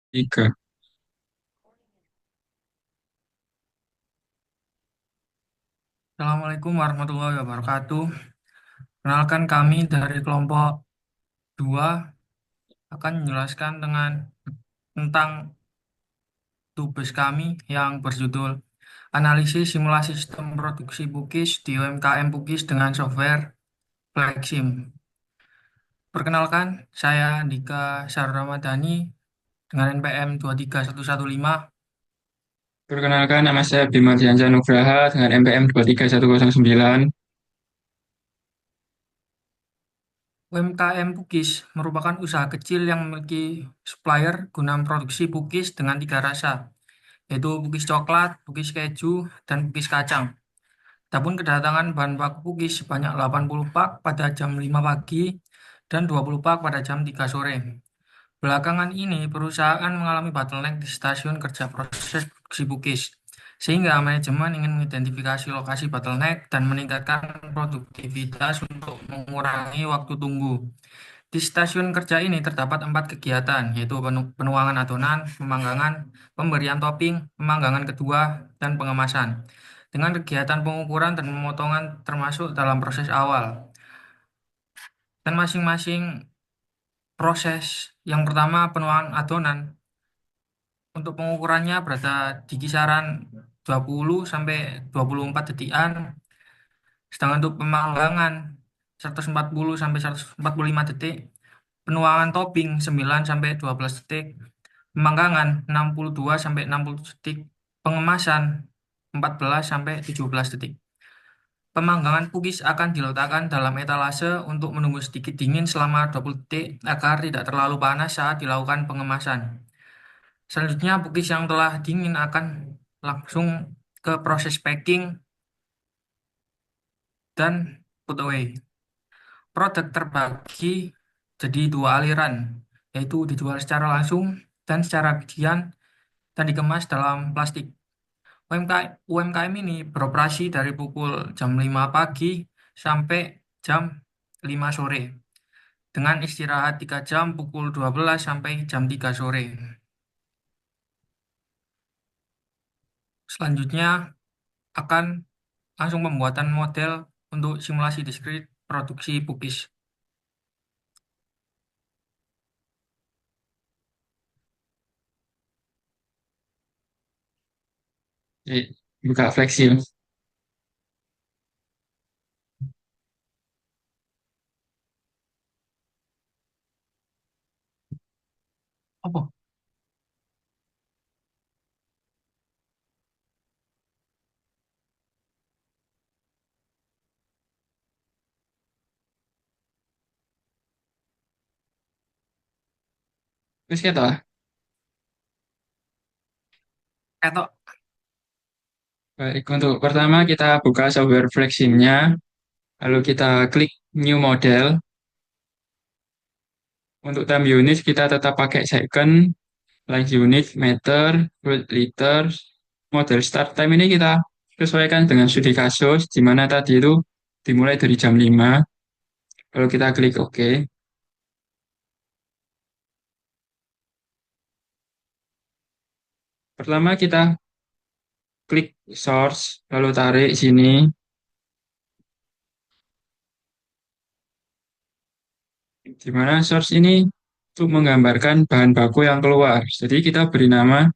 Tiga. Assalamualaikum warahmatullahi wabarakatuh. Kenalkan kami dari kelompok 2 akan menjelaskan tentang tugas kami yang berjudul Analisis Simulasi Sistem Produksi Bukis di UMKM Bukis dengan Software Flexim. Perkenalkan, saya Dika Sarramadani dengan NPM 23115. Perkenalkan, nama saya Bima Diansyah Nugraha dengan NPM 23109. UMKM Bukis merupakan usaha kecil yang memiliki supplier guna produksi bukis dengan tiga rasa, yaitu bukis coklat, bukis keju, dan bukis kacang. Adapun kedatangan bahan baku bukis sebanyak 80 pak pada jam 5 pagi dan 20 pak pada jam 3 sore. Belakangan ini, perusahaan mengalami bottleneck di stasiun kerja proses produksi bukis, sehingga manajemen ingin mengidentifikasi lokasi bottleneck dan meningkatkan produktivitas untuk mengurangi waktu tunggu. Di stasiun kerja ini terdapat 4 kegiatan, yaitu penuangan adonan, pemanggangan, pemberian topping, pemanggangan kedua, dan pengemasan. Dengan kegiatan pengukuran dan pemotongan termasuk dalam proses awal. Dan masing-masing proses yang pertama penuangan adonan untuk pengukurannya berada di kisaran 20 sampai 24 detikan. Sedangkan untuk pemanggangan 140 sampai 145 detik, penuangan topping 9 sampai 12 detik, pemanggangan 62 sampai 60 detik, pengemasan 14 sampai 17 detik. Pemanggangan pukis akan diletakkan dalam etalase untuk menunggu sedikit dingin selama 20 detik agar tidak terlalu panas saat dilakukan pengemasan. Selanjutnya, pukis yang telah dingin akan langsung ke proses packing dan put away. Produk terbagi jadi 2 aliran, yaitu dijual secara langsung dan secara bijian dan dikemas dalam plastik. UMKM ini beroperasi dari pukul jam 5 pagi sampai jam 5 sore, dengan istirahat 3 jam pukul 12 sampai jam 3 sore. Selanjutnya akan langsung pembuatan model untuk simulasi diskrit produksi bukis. Jadi, buka fleksil. Apa? Terus kita, Atau baik, untuk pertama kita buka software fleksimnya, lalu kita klik new model. Untuk time unit kita tetap pakai second, like unit, meter, word, liter. Model start time ini kita sesuaikan dengan studi kasus, di mana tadi itu dimulai dari jam 5. Lalu kita klik OK. Pertama kita klik source, lalu tarik sini, di mana source ini untuk menggambarkan bahan baku yang keluar. Jadi kita beri nama,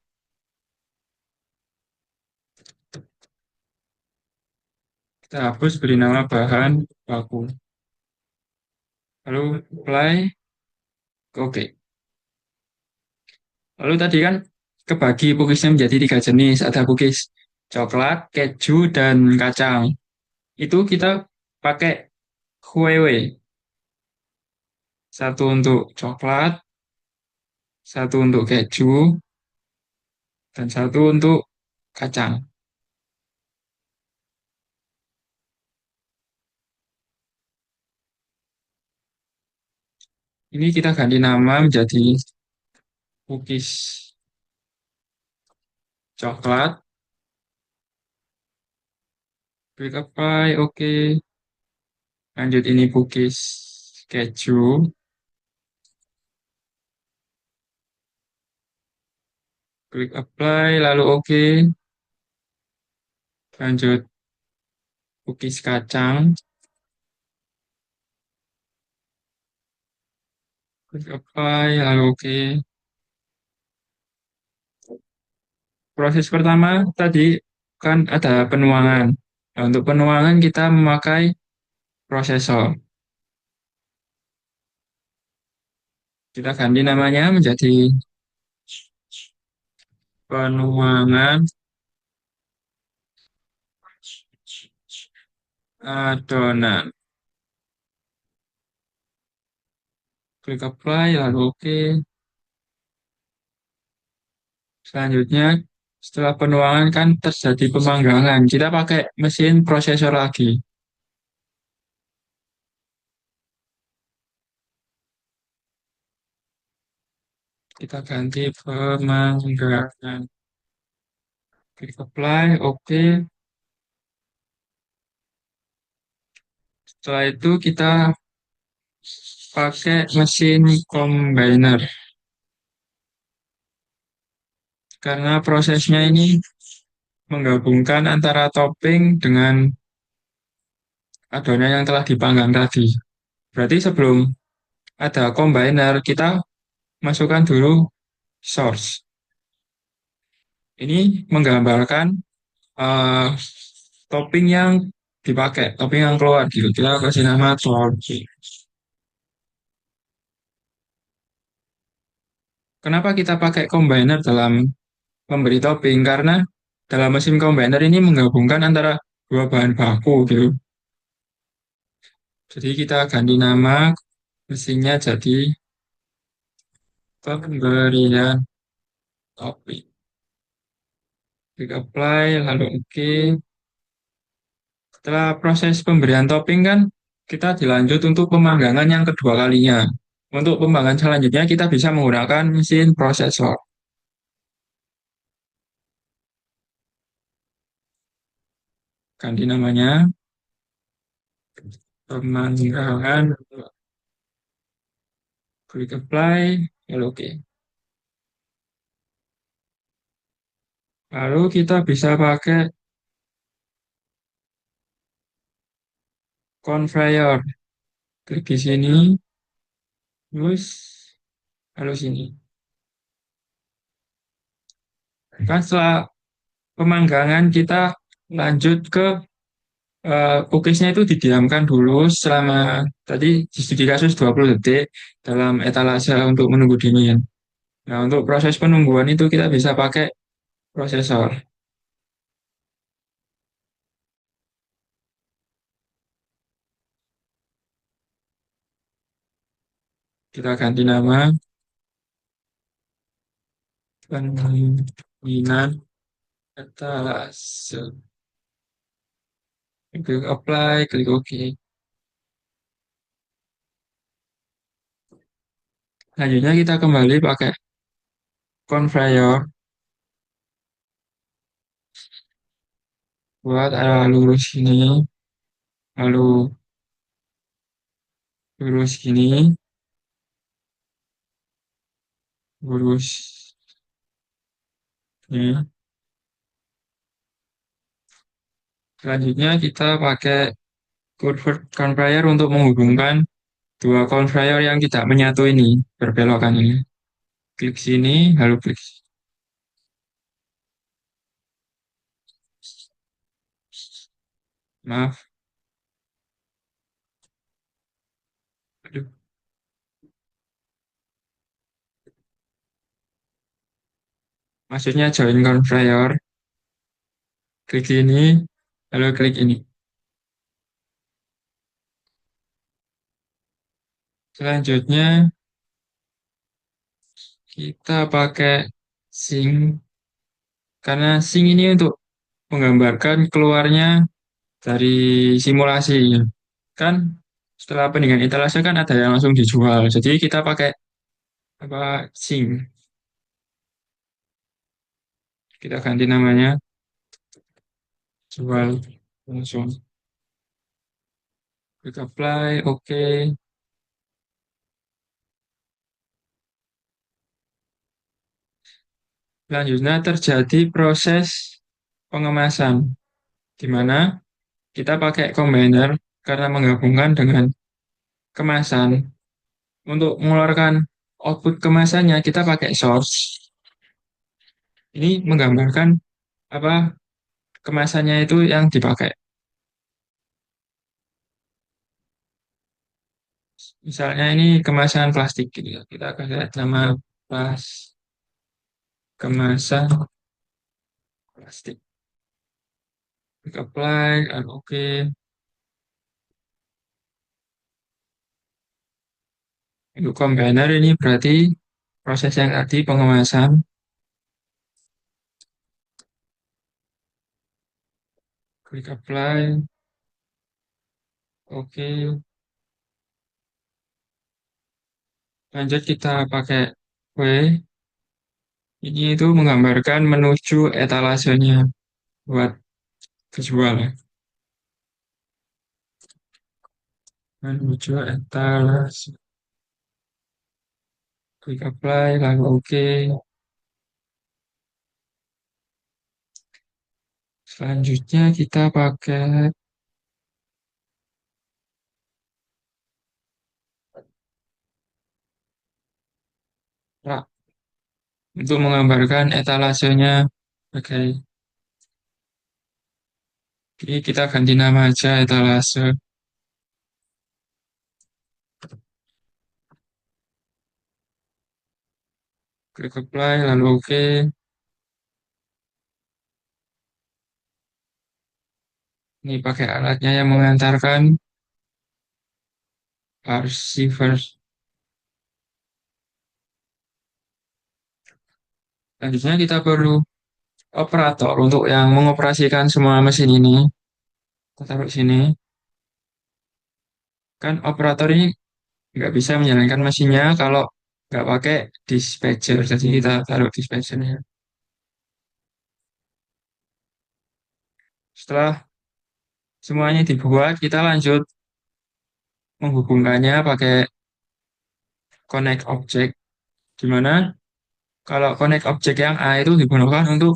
kita hapus beri nama bahan baku. Lalu apply, oke. Lalu tadi kan kebagi pukisnya menjadi 3 jenis. Ada pukis coklat, keju, dan kacang. Itu kita pakai Huawei. Satu untuk coklat, satu untuk keju, dan satu untuk kacang. Ini kita ganti nama menjadi cookies coklat. Klik apply, oke. Lanjut ini cookies keju. Klik apply, lalu oke. Lanjut cookies kacang. Klik apply, lalu oke. Proses pertama tadi kan ada penuangan. Nah, untuk penuangan kita memakai prosesor. Kita ganti namanya menjadi penuangan adonan. Klik apply, lalu oke. Selanjutnya, setelah penuangan kan terjadi pemanggangan. Kita pakai mesin prosesor lagi. Kita ganti pemanggangan. Klik apply, oke. Setelah itu kita pakai mesin combiner. Karena prosesnya ini menggabungkan antara topping dengan adonan yang telah dipanggang tadi. Berarti sebelum ada combiner, kita masukkan dulu source. Ini menggambarkan eh, topping yang dipakai, topping yang keluar gitu. Kita kasih nama topping. Kenapa kita pakai combiner dalam memberi topping? Karena dalam mesin combiner ini menggabungkan antara dua bahan baku gitu. Jadi kita ganti nama mesinnya jadi pemberian topping. Klik apply, lalu oke. Setelah proses pemberian topping kan kita dilanjut untuk pemanggangan yang kedua kalinya. Untuk pemanggangan selanjutnya kita bisa menggunakan mesin prosesor. Ganti namanya pemanggangan. Klik apply, lalu oke. Lalu kita bisa pakai conveyor. Klik di sini, terus lalu sini. Kan setelah pemanggangan kita lanjut ke cookiesnya itu didiamkan dulu selama tadi di studi kasus 20 detik dalam etalase untuk menunggu dingin. Nah, untuk proses penungguan itu kita bisa pakai prosesor. Kita ganti nama pendinginan etalase. Klik apply, klik OK. Selanjutnya kita kembali pakai conveyor buat lurus ini, lalu lurus gini, lurus ini. Selanjutnya kita pakai convert conveyor untuk menghubungkan dua conveyor yang tidak menyatu ini, berbelokan ini. Klik sini, lalu klik. Maaf, aduh. Maksudnya join conveyor. Klik sini, lalu klik ini. Selanjutnya kita pakai sing, karena sing ini untuk menggambarkan keluarnya dari simulasi. Kan setelah pendinginan etalase kan ada yang langsung dijual. Jadi kita pakai apa sing. Kita ganti namanya jual langsung. Klik apply, oke. Selanjutnya terjadi proses pengemasan, di mana kita pakai combiner karena menggabungkan dengan kemasan. Untuk mengeluarkan output kemasannya, kita pakai source. Ini menggambarkan apa kemasannya itu yang dipakai. Misalnya ini kemasan plastik gitu ya. Kita kasih nama plas kemasan plastik. Klik apply, dan oke. Untuk combiner ini berarti proses yang tadi pengemasan. Klik apply, oke. Lanjut kita pakai W. Ini itu menggambarkan menuju etalasenya buat visual ya. Menuju etalase. Klik apply, lalu oke. Selanjutnya kita pakai rak untuk menggambarkan etalasenya. Oke, ini kita ganti nama aja etalase. Klik apply, lalu oke. Ini pakai alatnya yang mengantarkan receiver. Selanjutnya kita perlu operator untuk yang mengoperasikan semua mesin ini. Kita taruh sini. Kan operator ini nggak bisa menjalankan mesinnya kalau nggak pakai dispatcher. Jadi kita taruh dispatchernya. Setelah semuanya dibuat, kita lanjut menghubungkannya pakai connect object. Di mana kalau connect object yang A itu digunakan untuk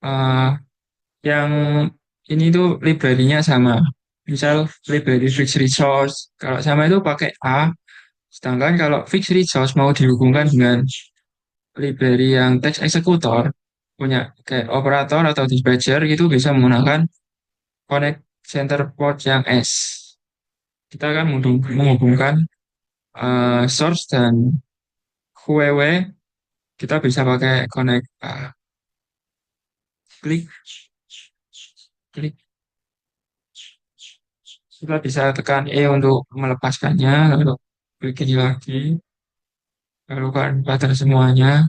eh, yang ini tuh library-nya sama. Misal library fixed resource. Kalau sama itu pakai A. Sedangkan kalau fixed resource mau dihubungkan dengan library yang text executor, punya kayak operator atau dispatcher itu bisa menggunakan connect center port yang S. Kita akan menghubungkan source dan QWW, kita bisa pakai connect klik, klik. Kita bisa tekan E untuk melepaskannya, lalu klik ini lagi, lalu kan pattern semuanya.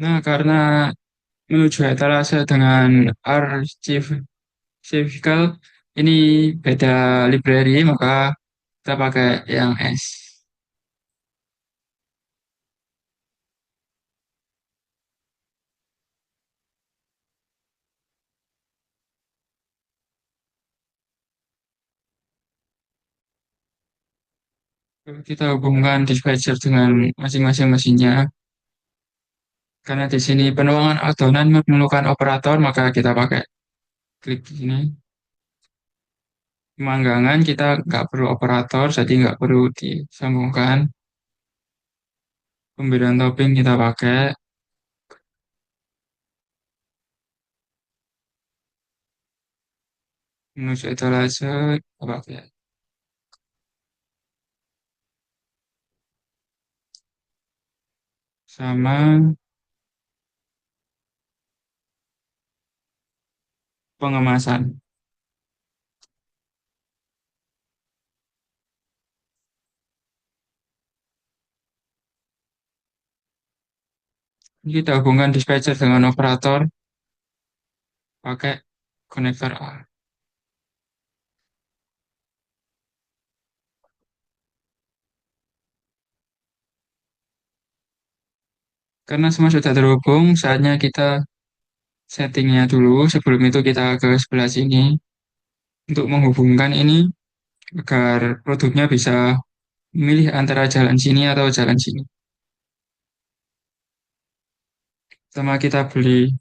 Nah, karena menuju etalase dengan archival ini beda library, maka kita pakai yang S. Kita hubungkan dispatcher dengan masing-masing mesinnya. Karena di sini penuangan adonan memerlukan operator, maka kita pakai klik di sini. Pemanggangan kita nggak perlu operator, jadi nggak perlu disambungkan. Pemberian topping kita pakai. menuju etalase apa ya? Sama pengemasan. Ini kita hubungkan dispatcher dengan operator pakai konektor A. Karena semua sudah terhubung, saatnya kita settingnya dulu. Sebelum itu kita ke sebelah sini untuk menghubungkan ini agar produknya bisa memilih antara jalan sini atau jalan sini. Pertama kita beli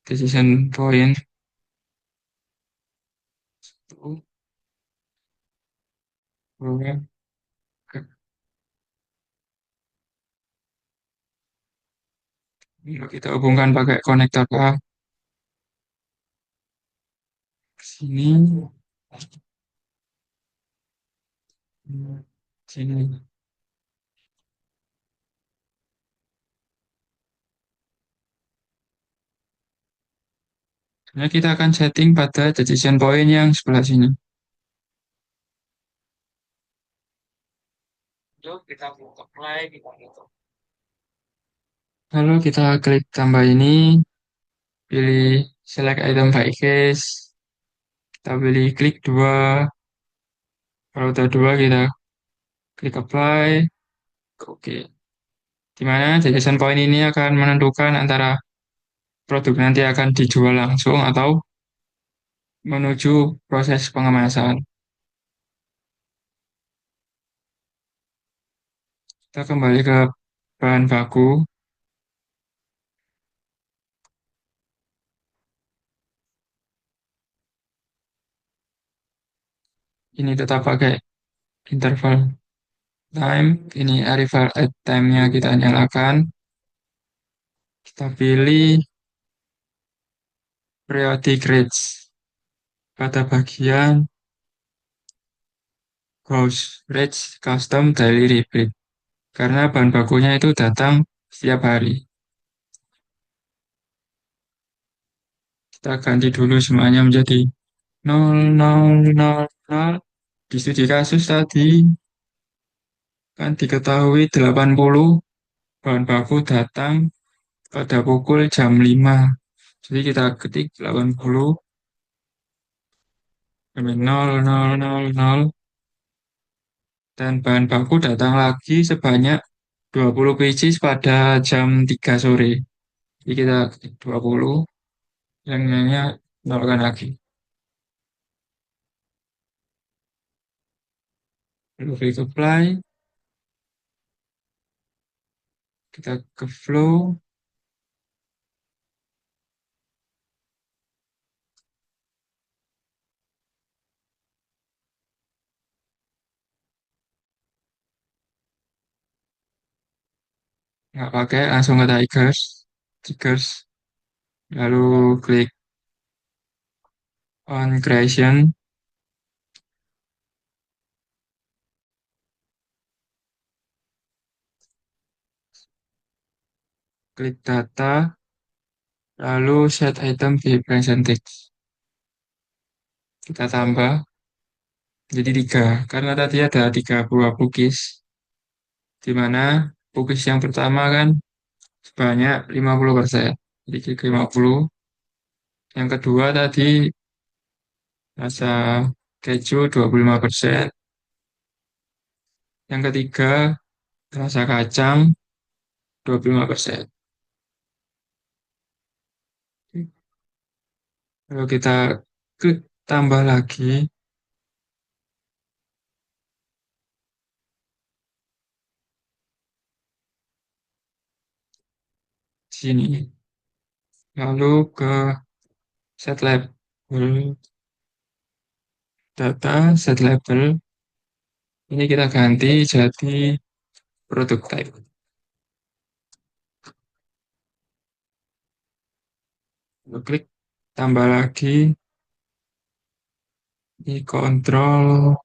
decision point. Tuh, boleh. Kita hubungkan pakai konektor A ke sini, sini. Nah, kita akan setting pada decision point yang sebelah sini. Yuk, kita buka apply, kita tutup. Lalu kita klik tambah ini, pilih select item by case, kita pilih klik dua. Kalau udah dua, kita klik apply. Oke. Di mana decision point ini akan menentukan antara produk nanti akan dijual langsung atau menuju proses pengemasan. Kita kembali ke bahan baku. Ini tetap pakai interval time. Ini arrival at time-nya kita nyalakan. Kita pilih periodic rates pada bagian gross rates custom daily repeat. Karena bahan bakunya itu datang setiap hari. Kita ganti dulu semuanya menjadi 0000. Di studi kasus tadi kan diketahui 80 bahan baku datang pada pukul jam 5. Jadi kita ketik 80 sampai 0000 dan bahan baku datang lagi sebanyak 20 pieces pada jam 3 sore. Jadi kita ketik 20, yang lainnya nolkan lagi. Lalu klik apply, kita ke flow, nggak pakai, langsung ke triggers, lalu klik on creation, klik data, lalu set item di percentage. Kita tambah jadi 3, karena tadi ada 3 buah cookies, di mana cookies yang pertama kan sebanyak 50%. Jadi klik 50. Yang kedua tadi rasa keju 25%. Yang ketiga rasa kacang 25%. Kalau kita klik tambah lagi di sini. Lalu ke set label data, set label. Ini kita ganti jadi produk type. Lalu klik tambah lagi Dikontrol.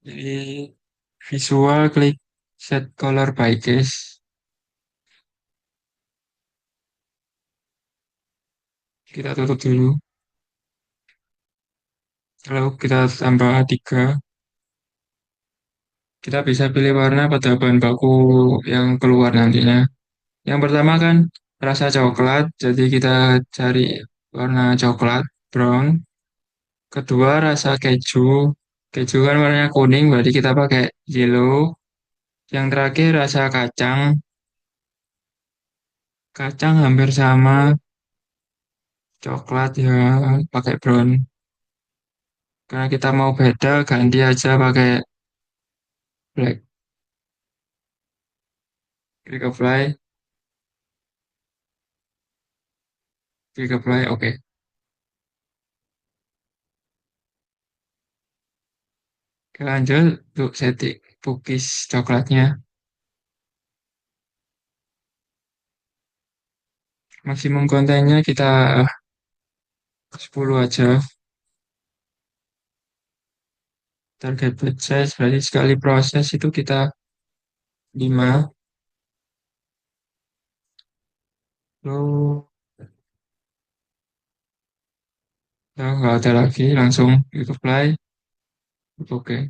Jadi visual klik set color by case. Kita tutup dulu. Lalu kita tambah 3. Kita bisa pilih warna pada bahan baku yang keluar nantinya. Yang pertama kan rasa coklat, jadi kita cari warna coklat, brown. Kedua rasa keju, keju kan warnanya kuning, berarti kita pakai yellow. Yang terakhir rasa kacang, kacang hampir sama, coklat ya pakai brown. Karena kita mau beda, ganti aja pakai black. Klik apply, klik apply, oke. Oke, lanjut untuk setting cookies coklatnya. Maksimum kontennya kita 10 aja. Target batch size berarti sekali proses itu kita 5. Lalu ya, nggak ada lagi, langsung klik apply. Oke,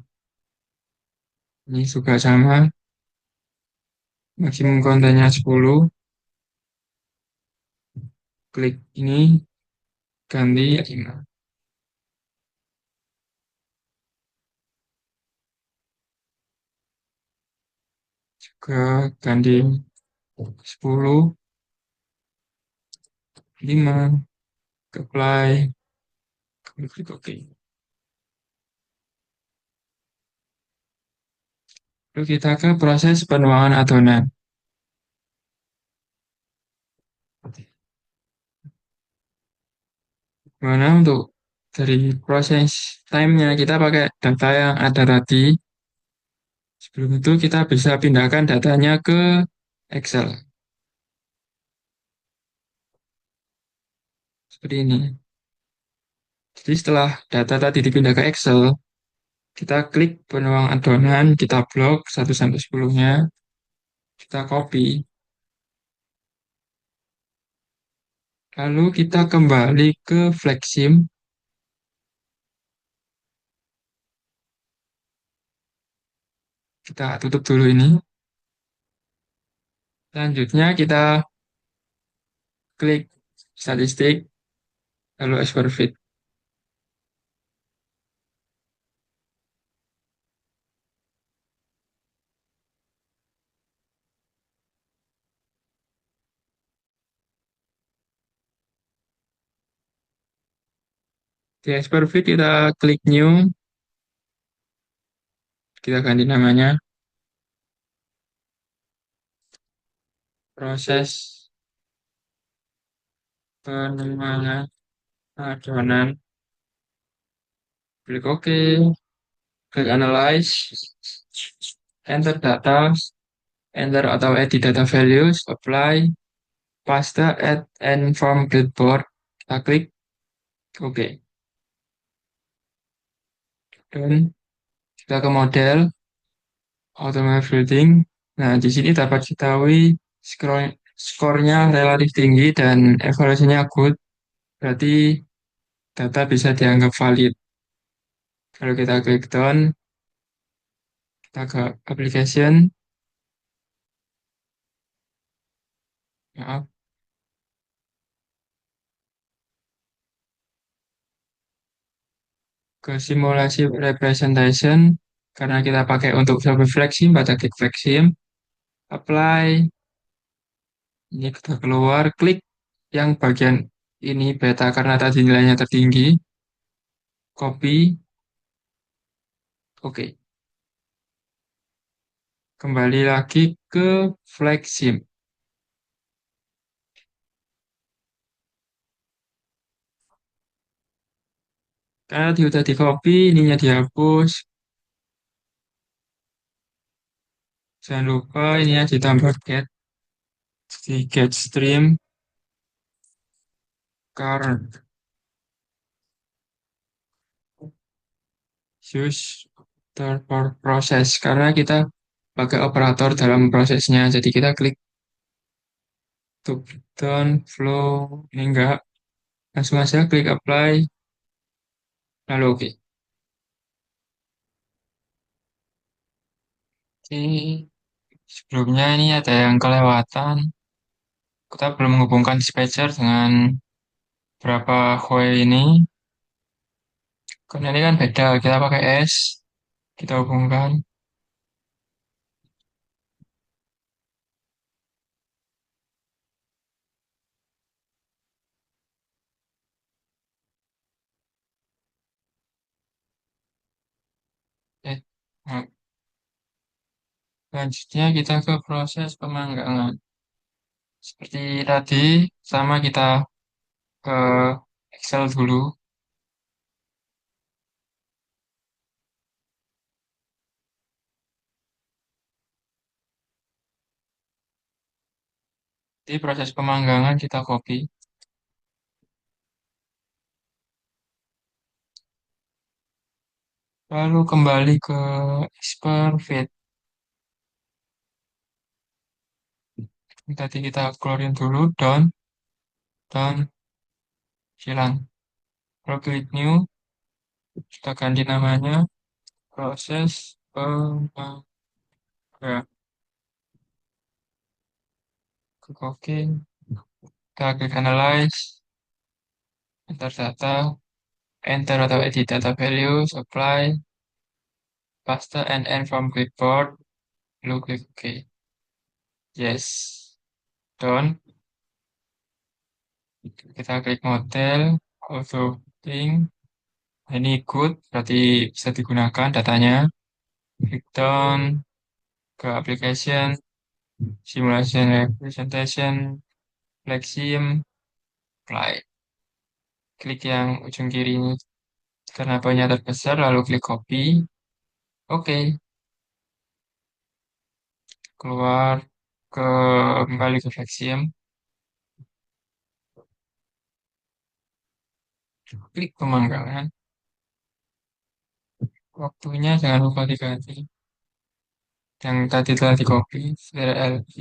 ini juga sama. Maksimum kontennya 10. Klik ini, ganti 5. Juga ganti 10, 5. Apply. Klik OK. Lalu kita ke proses penuangan adonan. Mana untuk dari proses time-nya kita pakai data yang ada tadi. Sebelum itu kita bisa pindahkan datanya ke Excel. Seperti ini. Jadi setelah data tadi dipindah ke Excel, kita klik penuang adonan, kita blok 1 sampai 10-nya, kita copy. Lalu kita kembali ke Flexim, kita tutup dulu ini. Selanjutnya kita klik statistik, lalu export fit. Di export fit kita klik new, kita ganti namanya, proses penuangan adonan. Klik OK, klik analyze, enter data, enter atau edit data values, apply, paste, add, and from clipboard. Kita klik OK. Dan kita ke model, automatic building. Nah, di sini dapat diketahui skornya relatif tinggi dan evaluasinya good. Berarti data bisa dianggap valid. Kalau kita klik done, kita ke application, maaf, ke simulasi representation, karena kita pakai untuk sampai flexim, pada klik flexim, apply, ini kita keluar, klik yang bagian ini beta karena tadi nilainya tertinggi, copy, oke. Kembali lagi ke flexim. Karena udah di copy, ininya dihapus. Jangan lupa ininya ditambah get di get stream current use process karena kita pakai operator dalam prosesnya. Jadi kita klik to down flow ini enggak, langsung aja klik apply lalu oke. Oke, sebelumnya ini ada yang kelewatan. Kita belum menghubungkan dispatcher dengan berapa Huawei ini. Karena ini kan beda, kita pakai S, kita hubungkan. Eh, nah, selanjutnya kita ke proses pemanggangan. Seperti tadi, sama kita ke Excel dulu. Di proses pemanggangan kita copy. Lalu kembali ke expert fit. Tadi kita keluarin dulu, down, down, hilang. Lalu klik new, kita ganti namanya, proses pemanggangan. Klik OK, kita klik analyze, enter data, enter atau edit data values, apply, paste and end from clipboard, lalu klik OK. Yes, done. Kita klik model, auto thing. Ini good, berarti bisa digunakan datanya. Klik down ke application, simulation representation, Flexium, apply. Klik yang ujung kiri ini karena banyak terbesar, lalu klik copy. Oke, keluar ke kembali ke Flexium. Klik pemanggangan. Waktunya jangan lupa diganti. Yang tadi telah di copy, dari LV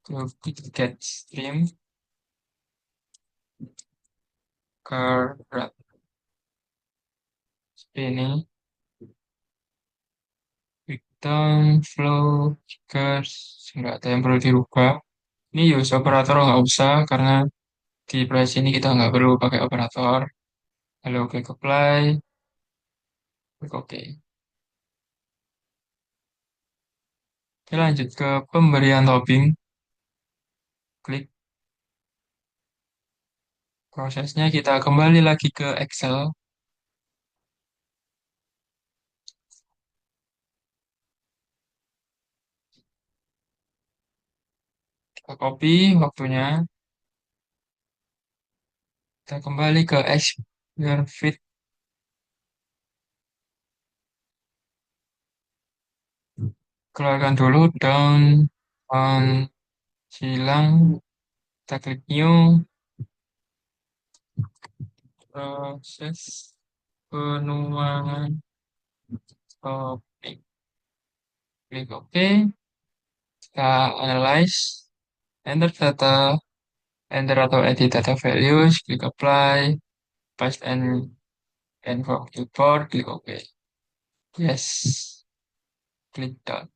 ke get stream ke red ini. Down, flow, triggers, nggak ada yang perlu dirubah. Ini use operator nggak usah karena di price ini kita nggak perlu pakai operator. Lalu klik apply, klik OK. Oke, lanjut ke pemberian topping. Klik prosesnya kita kembali lagi ke Excel. Kita copy waktunya. Kita kembali ke expert fit. Keluarkan dulu down, on, hilang. Kita klik new, proses penuangan topik. Klik OK. Kita analyze, enter data, enter atau edit data values, klik apply, paste and from clipboard, klik OK. Yes, klik done.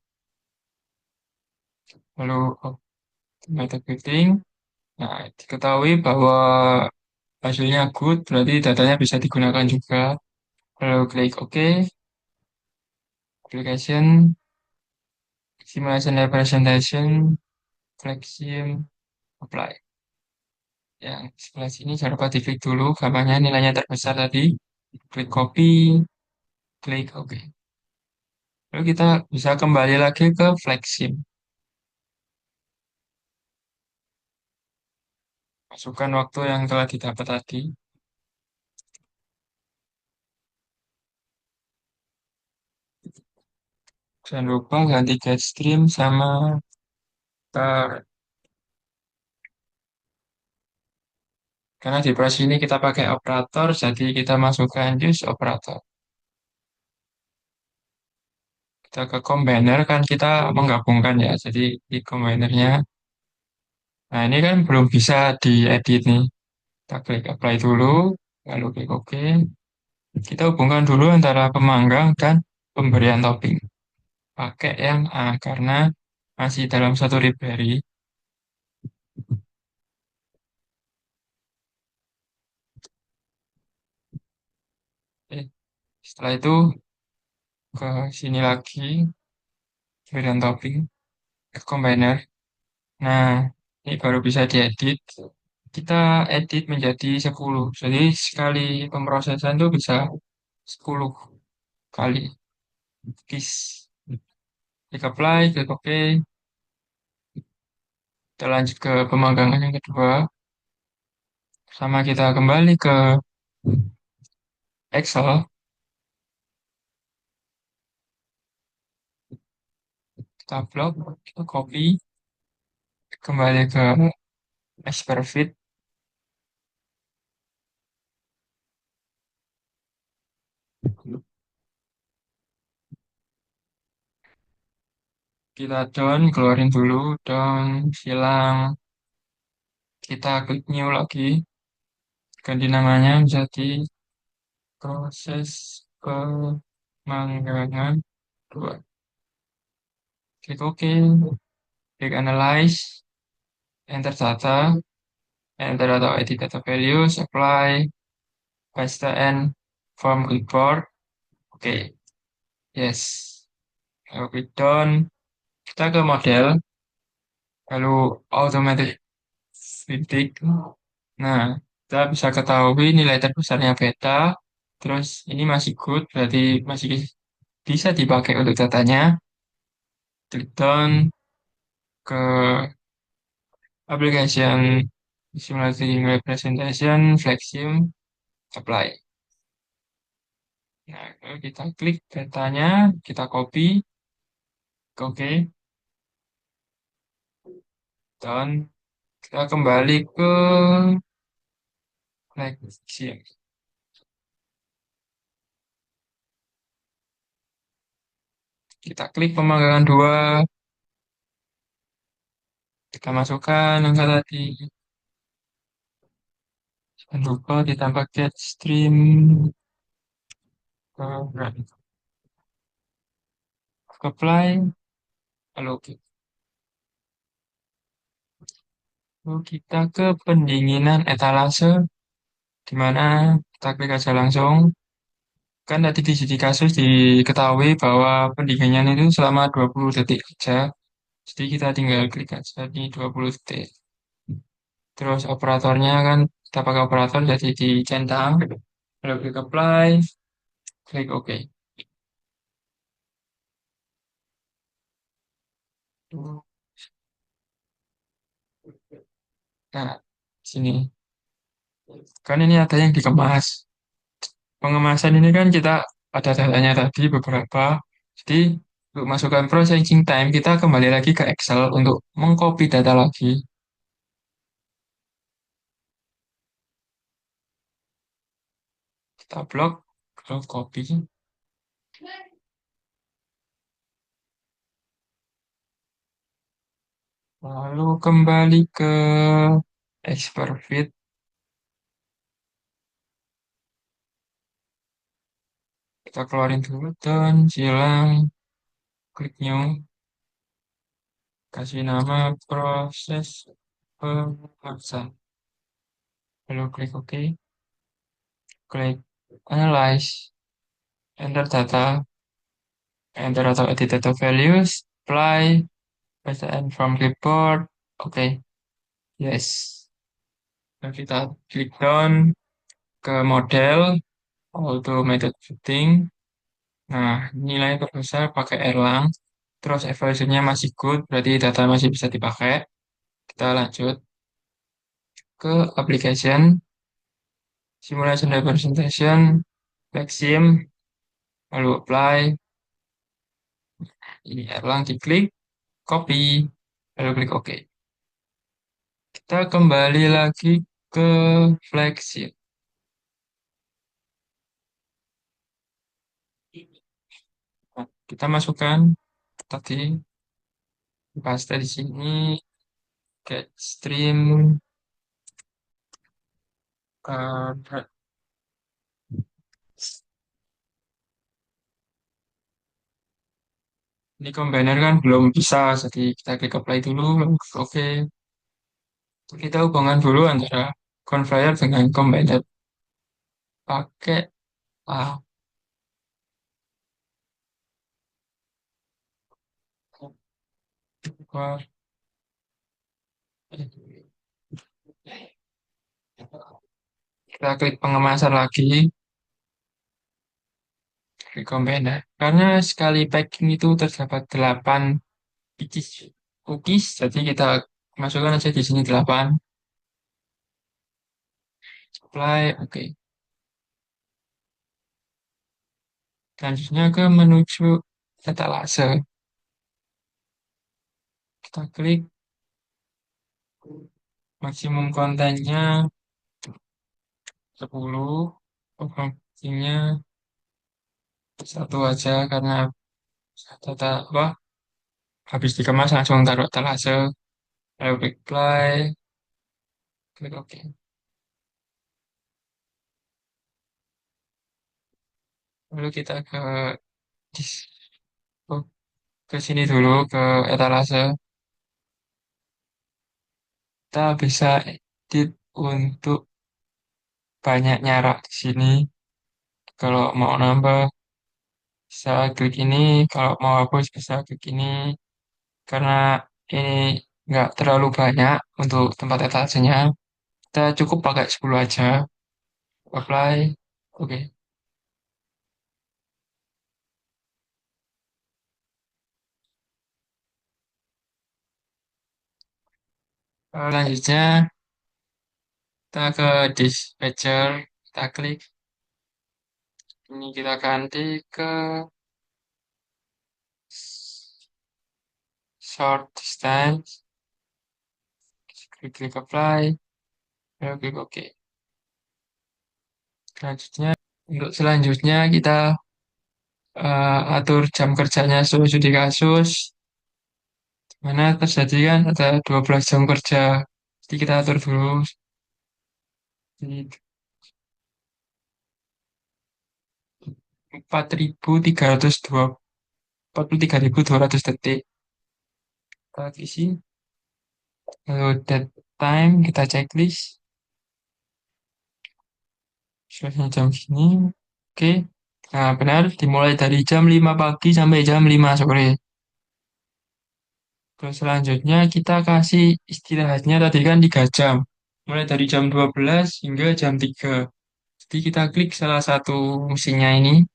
Lalu automatic building. Nah, diketahui bahwa hasilnya good, berarti datanya bisa digunakan juga. Lalu klik OK, application, simulation representation, Flexium, apply. Yang sebelah sini jangan lupa diklik dulu, gambarnya nilainya terbesar tadi. Klik copy, klik OK. Lalu kita bisa kembali lagi ke Flexium. Masukkan waktu yang telah didapat tadi. Jangan lupa ganti get stream sama tar. Karena di proses ini kita pakai operator, jadi kita masukkan use operator. Kita ke combiner kan kita menggabungkan ya. Jadi di combinernya, nah ini kan belum bisa diedit nih. Kita klik apply dulu, lalu klik OK. Kita hubungkan dulu antara pemanggang dan pemberian topping. Pakai yang A karena masih dalam satu library. Eh, Setelah itu ke sini lagi, pemberian topping, ke combiner. Nah, ini baru bisa diedit. Kita edit menjadi 10. Jadi sekali pemrosesan itu bisa 10 kali. Kis. Klik apply, klik OK. Kita lanjut ke pemanggangan yang kedua. Sama kita kembali ke Excel. Kita upload, kita copy. Kembali ke Expertfit. Kita down, keluarin dulu. Down, hilang. Kita klik new lagi. Ganti namanya menjadi proses pemanggangan 2. Klik OK. Klik Analyze. Enter data. Enter atau edit data values. Apply. Paste and form clipboard. Oke. Yes. Lalu klik done. Kita ke model. Lalu automatic fitting. Nah, kita bisa ketahui nilai terbesarnya beta. Terus ini masih good, berarti masih bisa dipakai untuk datanya. Klik done ke application simulating representation, Flexium, apply. Nah, kalau kita klik datanya, kita copy, oke, dan kita kembali ke Flexium. Kita klik pemanggangan 2, kita masukkan angka tadi. Jangan lupa ditambah get stream. Apply, lalu kita ke pendinginan etalase, di mana kita klik aja langsung. Kan tadi di studi kasus diketahui bahwa pendinginan itu selama 20 detik saja. Jadi kita tinggal klik aja di 20 detik. Terus operatornya kan kita pakai operator jadi dicentang. Lalu klik apply, klik OK. Nah, sini. Kan ini ada yang dikemas. Pengemasan ini kan kita ada datanya tadi beberapa. Jadi untuk masukkan processing time kita kembali lagi ke Excel untuk mengcopy data lagi. Kita blok, kalau copy. Lalu kembali ke expert fit. Kita keluarin dulu dan silang, klik new, kasih nama proses pemeriksaan. Lalu klik OK, klik analyze, enter data, enter atau edit data values, apply, paste and from clipboard. Oke, yes. Lalu kita klik down ke model, auto method fitting. Nah, nilai terbesar pakai Erlang. Terus evaluasinya masih good, berarti data masih bisa dipakai. Kita lanjut ke application, simulation representation, Flexium, lalu apply. Ini Erlang diklik, copy, lalu klik OK. Kita kembali lagi ke flagship. Nah, kita masukkan tadi paste di sini, get stream, uh, ini combiner kan belum bisa, jadi kita klik apply dulu, lalu klik OK. Kita hubungkan dulu antara conveyor dengan combiner pakai A. Kita klik pengemasan lagi, klik combiner. Karena sekali packing itu terdapat 8 biji cookies, jadi kita masukkan aja di sini 8. Apply, oke. Selanjutnya ke menuju etalase. Kita klik maksimum kontennya 10, proporsinya satu aja karena data apa habis dikemas langsung taruh etalase. Lalu klik apply, klik OK. Lalu kita dis- oh, ke sini dulu ke etalase. Kita bisa edit untuk banyak nyarak di sini. Kalau mau nambah bisa klik ini, kalau mau hapus bisa klik ini. Karena ini nggak terlalu banyak untuk tempat etasenya, kita cukup pakai 10 aja. Apply, oke. Selanjutnya kita ke dispatcher, kita klik. Ini kita ganti ke short distance, klik apply, lalu klik OK. Selanjutnya, untuk selanjutnya kita atur jam kerjanya sesuai di kasus. Mana terjadi kan ada 12 jam kerja. Jadi kita atur dulu. Jadi 43.200 detik. Kita isi. Lalu dead time kita checklist. Selesai jam segini. Oke. Nah, benar. Dimulai dari jam 5 pagi sampai jam 5 sore. Terus selanjutnya kita kasih istirahatnya tadi kan 3 jam. Mulai dari jam 12 hingga jam 3. Jadi kita klik salah satu mesinnya ini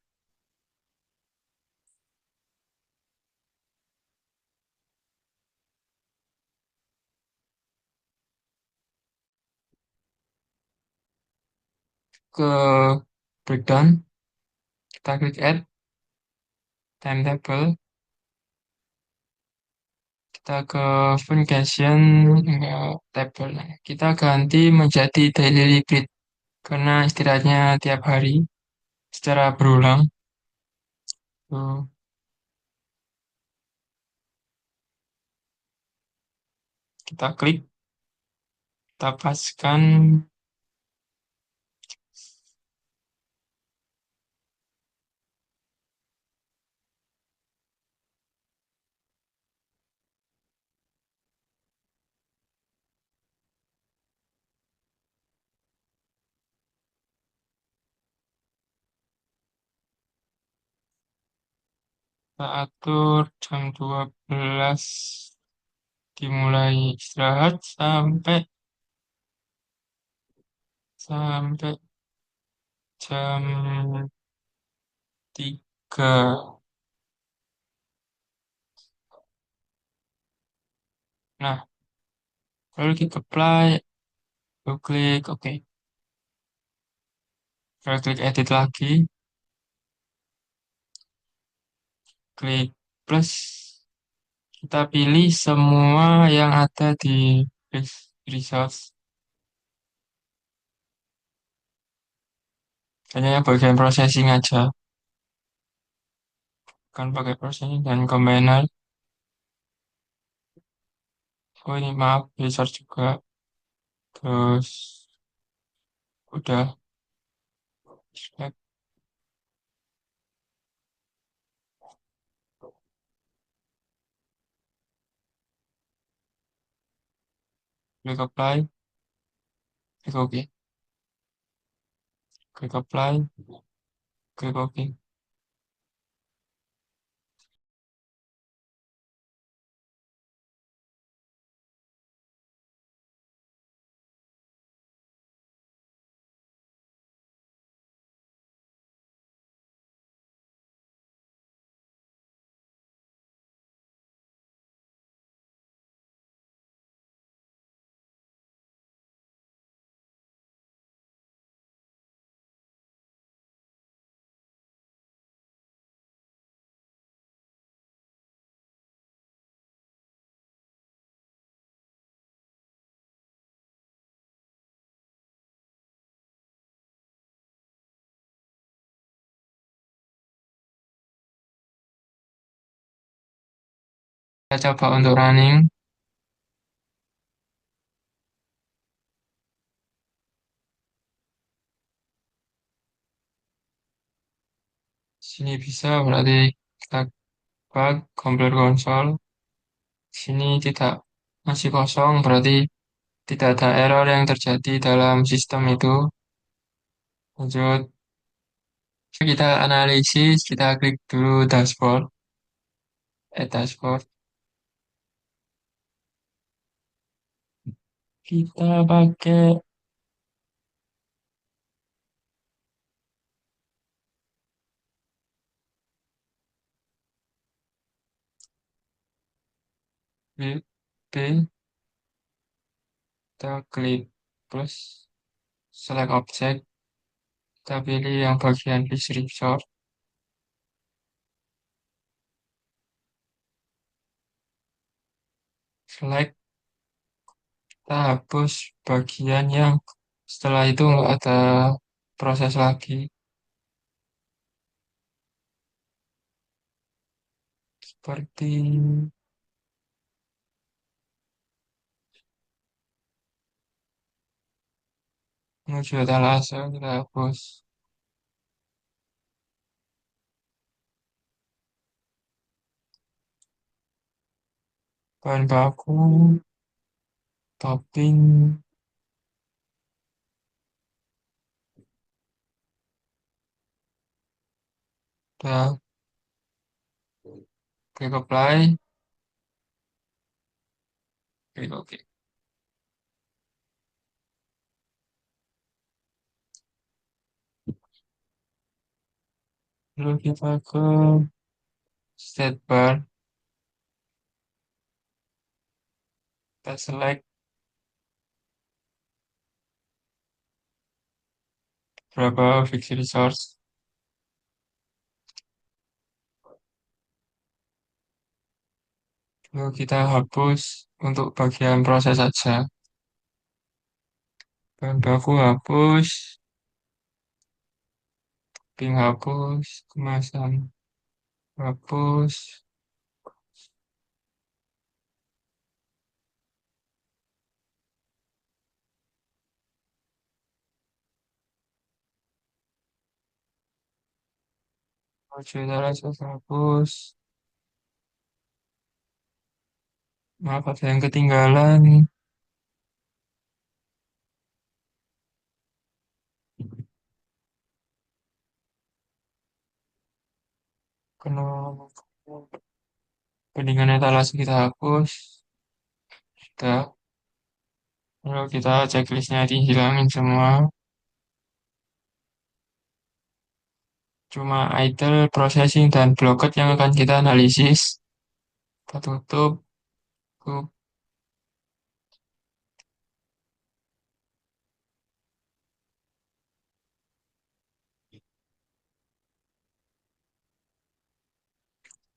ke breakdown. Kita klik add timetable. Kita ke function enggak table. Kita ganti menjadi daily repeat karena istirahatnya tiap hari secara berulang. Tuh, kita klik, kita paskan. Kita atur jam 12 dimulai istirahat sampai jam 3. Nah, lalu kita apply, lalu klik OK. Lalu klik edit lagi, klik plus, Kita pilih semua yang ada di resource. Hanya yang bagian processing aja. Kan pakai processing dan combiner. Oh ini maaf, resource juga. Terus udah. Select, klik apply. Klik OK. Klik apply. Klik OK. Kita coba untuk running. Sini bisa berarti kita buat compare console. Sini tidak masih kosong berarti tidak ada error yang terjadi dalam sistem itu. Lanjut, kita analisis, kita klik dulu dashboard, dashboard. Kita pakai klik P, kita klik plus select object, kita pilih yang bagian list resource, select, kita hapus bagian yang setelah itu nggak ada proses lagi. Seperti menuju etalase, kita hapus. Bahan baku, topping, udah klik apply, klik OK. Lalu kita ke state bar, kita select berapa fixed resource. Lalu kita hapus untuk bagian proses saja. Bahan baku hapus, ping hapus, kemasan hapus, modalitas hapus. Maaf ada yang ketinggalan. Kena pendingan etalase kita hapus. Kita, lalu kita checklistnya dihilangin semua. Cuma idle, processing, dan blocked yang akan kita analisis. Kita tutup. Tutup.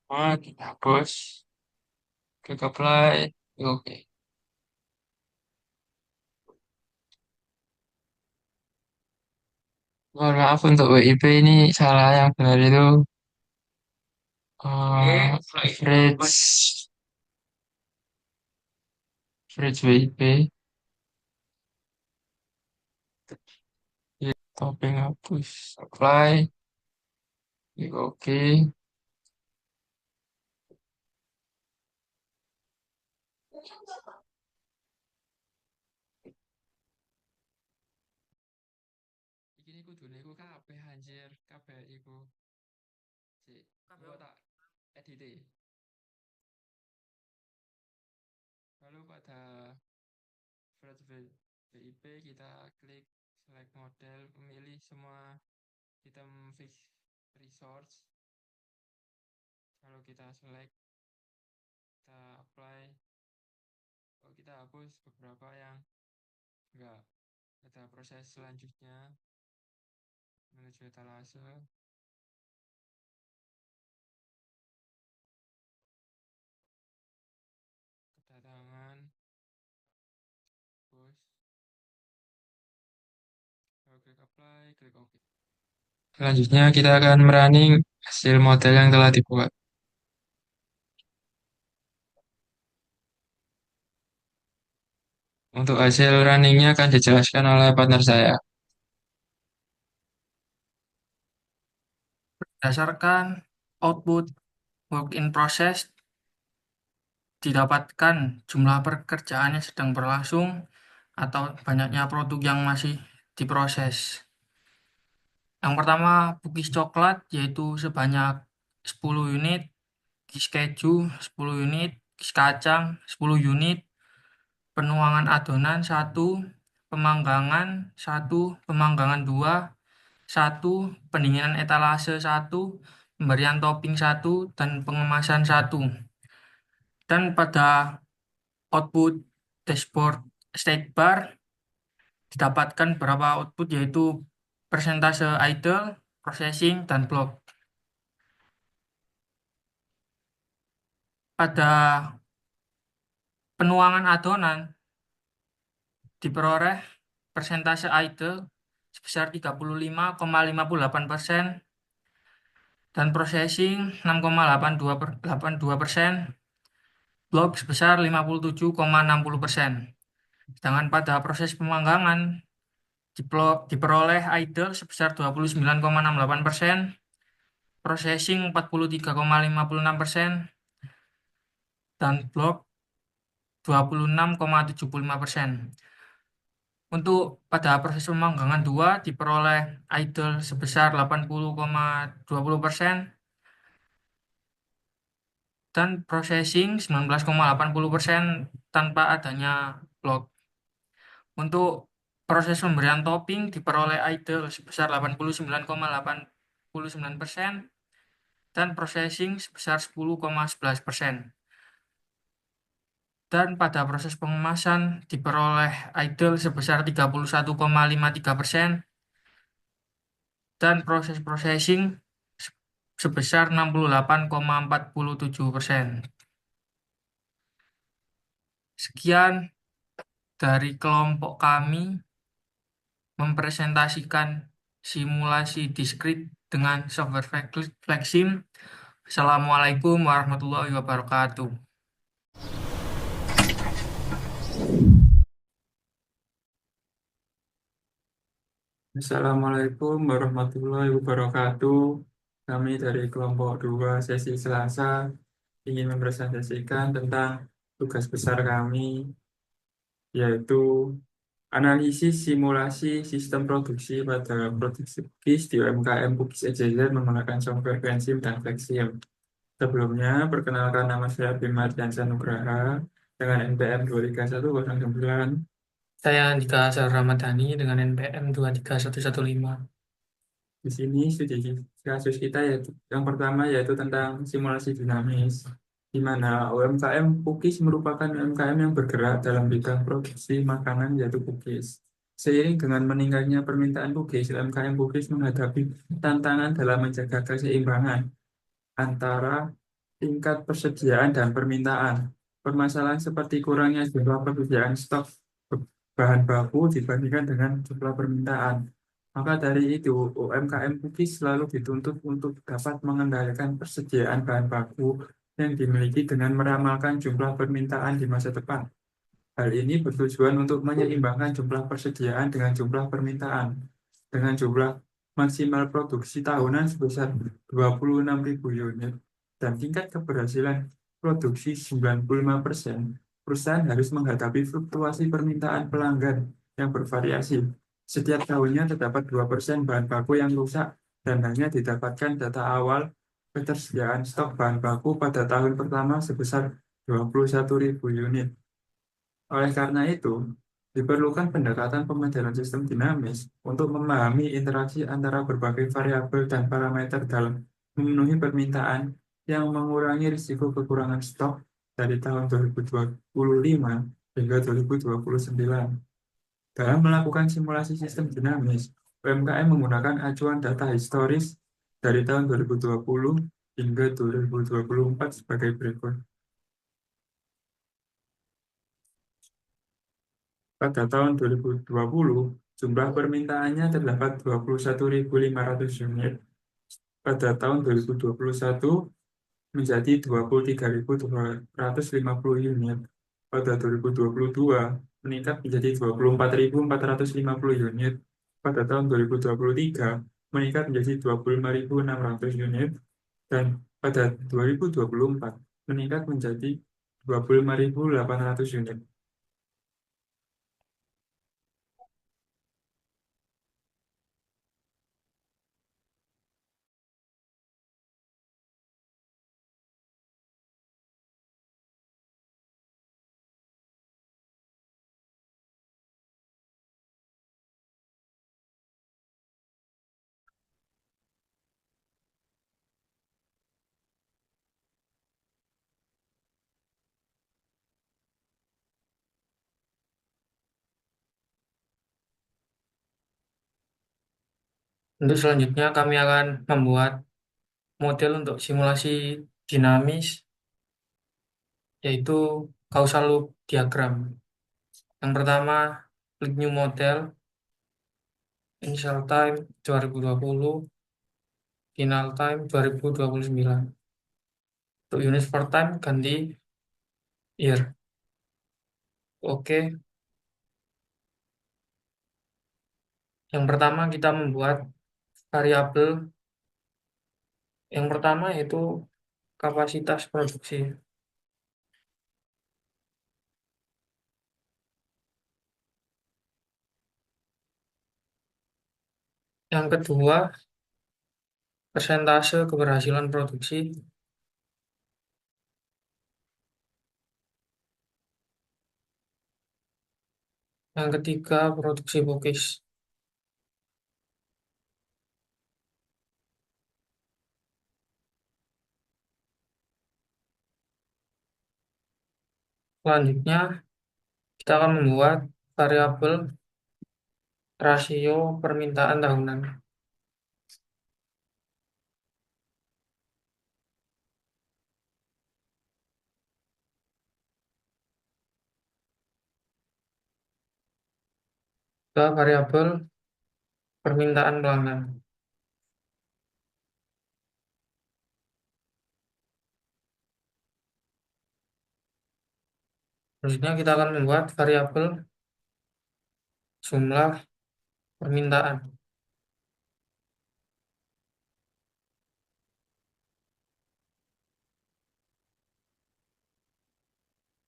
Semua kita hapus. Klik apply. Oke. Mohon maaf untuk WIP ini salah yang benar itu average WIP. Ya, topping hapus. Apply. Klik oke. Iki kudune iku kabeh anjir, kabeh iku. Sik, kok tak edit. Lalu pada Flat VIP kita klik select model, memilih semua item fix resource. Kalau kita select, kita apply. Kalau kita hapus beberapa yang enggak. Ada proses selanjutnya menuju etalase. Kedatangan, hapus. Kalau klik apply, klik OK. Selanjutnya kita akan merunning hasil model yang telah dibuat. Untuk hasil runningnya akan dijelaskan oleh partner saya. Berdasarkan output work in process, didapatkan jumlah pekerjaan yang sedang berlangsung atau banyaknya produk yang masih diproses. Yang pertama, cookies coklat yaitu sebanyak 10 unit, cookies keju 10 unit, cookies kacang 10 unit, penuangan adonan 1, pemanggangan 1, pemanggangan 2, 1, pendinginan etalase 1, pemberian topping 1, dan pengemasan 1. Dan pada output dashboard state bar didapatkan beberapa output yaitu persentase idle, processing, dan block. Pada penuangan adonan diperoleh persentase idle sebesar 35,58% dan processing 6,82%, block sebesar 57,60%. Sedangkan pada proses pemanggangan diperoleh idle sebesar 29,68%, processing 43,56%, dan block 26,75%. Untuk pada proses pemanggangan 2 diperoleh idle sebesar 80,20% dan processing 19,80% tanpa adanya block. Untuk proses pemberian topping diperoleh idle sebesar 89,89% dan processing sebesar 10,11%. Dan pada proses pengemasan diperoleh idle sebesar 31,53% dan proses processing sebesar 68,47%. Sekian dari kelompok kami mempresentasikan simulasi diskrit dengan software Flexim. Assalamualaikum warahmatullahi wabarakatuh. Assalamualaikum warahmatullahi wabarakatuh. Kami dari kelompok 2 sesi Selasa ingin mempresentasikan tentang tugas besar kami, yaitu analisis simulasi sistem produksi pada produksi cookies di UMKM Cookies EJZ menggunakan software Flexim dan Flexim. Sebelumnya, perkenalkan nama saya Bima Ardiansyah Nugraha dengan NPM 231009. Saya Andika Azhar Ramadhani dengan NPM 23115. Di sini studi kasus kita yaitu yang pertama yaitu tentang simulasi dinamis, di mana UMKM cookies merupakan UMKM yang bergerak dalam bidang produksi makanan yaitu cookies. Seiring dengan meningkatnya permintaan cookies, UMKM cookies menghadapi tantangan dalam menjaga keseimbangan antara tingkat persediaan dan permintaan. permasalahan seperti kurangnya jumlah persediaan stok bahan baku dibandingkan dengan jumlah permintaan. Maka dari itu, UMKM Cookies selalu dituntut untuk dapat mengendalikan persediaan bahan baku yang dimiliki dengan meramalkan jumlah permintaan di masa depan. Hal ini bertujuan untuk menyeimbangkan jumlah persediaan dengan jumlah permintaan, dengan jumlah maksimal produksi tahunan sebesar 26.000 unit dan tingkat keberhasilan produksi 95%. Perusahaan harus menghadapi fluktuasi permintaan pelanggan yang bervariasi. Setiap tahunnya terdapat 2% bahan baku yang rusak dan hanya didapatkan data awal ketersediaan stok bahan baku pada tahun pertama sebesar 21.000 unit. Oleh karena itu, diperlukan pendekatan pemodelan sistem dinamis untuk memahami interaksi antara berbagai variabel dan parameter dalam memenuhi permintaan yang mengurangi risiko kekurangan stok dari tahun 2025 hingga 2029. Dalam melakukan simulasi sistem dinamis, UMKM menggunakan acuan data historis dari tahun 2020 hingga 2024 sebagai berikut. Pada tahun 2020, jumlah permintaannya terdapat 21.500 unit. Pada tahun 2021 menjadi 23.250 unit. Pada 2022 meningkat menjadi 24.450 unit. Pada tahun 2023 meningkat menjadi 25.600 unit. Dan pada 2024 meningkat menjadi 25.800 unit. Untuk selanjutnya kami akan membuat model untuk simulasi dinamis, yaitu causal loop diagram. Yang pertama, klik new model, initial time 2020, final time 2029. Untuk unit per time ganti year. Oke, yang pertama kita membuat variabel yang pertama yaitu kapasitas produksi. Yang kedua, persentase keberhasilan produksi. Yang ketiga, produksi cookies. Selanjutnya, kita akan membuat variabel rasio permintaan tahunan. Ke variabel permintaan pelanggan. Selanjutnya kita akan membuat variabel jumlah permintaan.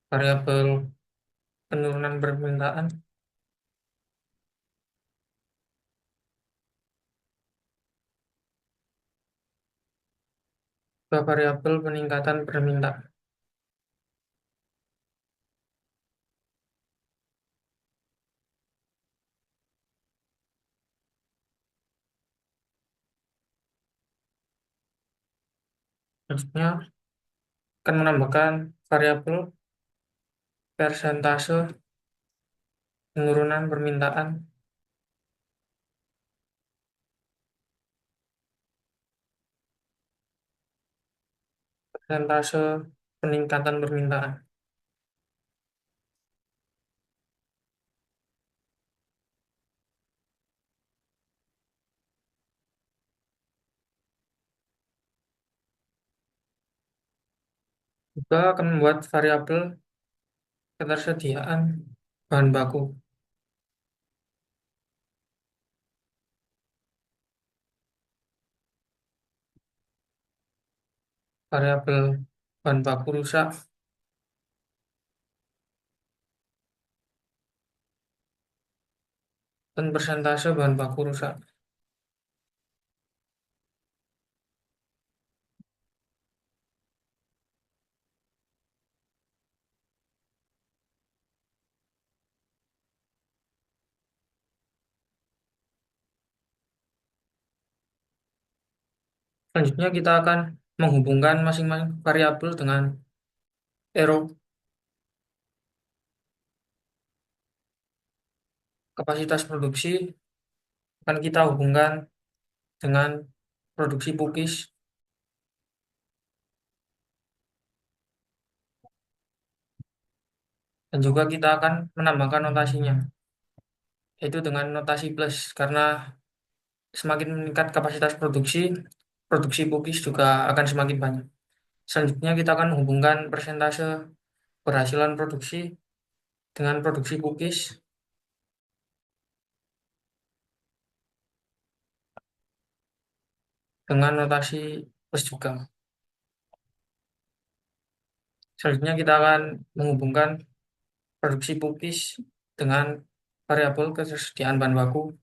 Variabel penurunan permintaan. Ke variabel peningkatan permintaan. Selanjutnya akan menambahkan variabel persentase penurunan permintaan, persentase peningkatan permintaan. juga akan membuat variabel ketersediaan bahan baku. Variabel bahan baku rusak dan persentase bahan baku rusak. Selanjutnya kita akan menghubungkan masing-masing variabel dengan ero kapasitas produksi akan kita hubungkan dengan produksi pukis dan juga kita akan menambahkan notasinya yaitu dengan notasi plus karena semakin meningkat kapasitas produksi, produksi pukis juga akan semakin banyak. Selanjutnya kita akan menghubungkan persentase keberhasilan produksi dengan produksi pukis dengan notasi plus juga. Selanjutnya kita akan menghubungkan produksi pukis dengan variabel ketersediaan bahan baku.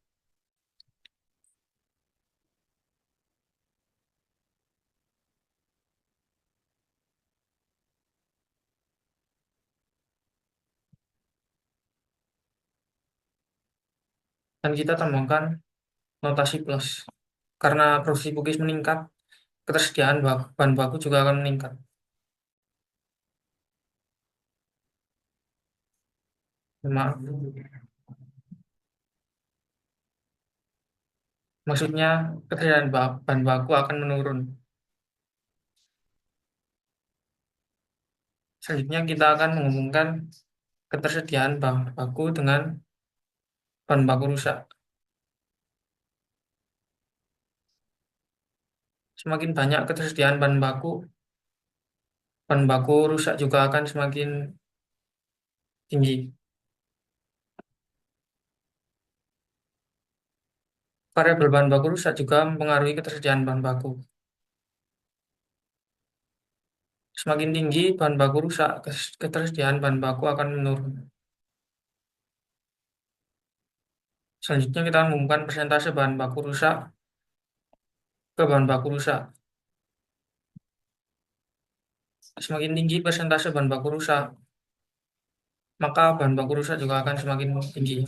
Dan kita tambahkan notasi plus. Karena produksi pukis meningkat, ketersediaan bahan baku juga akan meningkat. Maaf. Maksudnya ketersediaan bahan baku akan menurun. Selanjutnya kita akan menghubungkan ketersediaan bahan baku dengan bahan baku rusak. Semakin banyak ketersediaan bahan baku rusak juga akan semakin tinggi. Variabel bahan baku rusak juga mempengaruhi ketersediaan bahan baku. Semakin tinggi bahan baku rusak, ketersediaan bahan baku akan menurun. Selanjutnya kita akan menghubungkan persentase bahan baku rusak ke bahan baku rusak. Semakin tinggi persentase bahan baku rusak, maka bahan baku rusak juga akan semakin tinggi.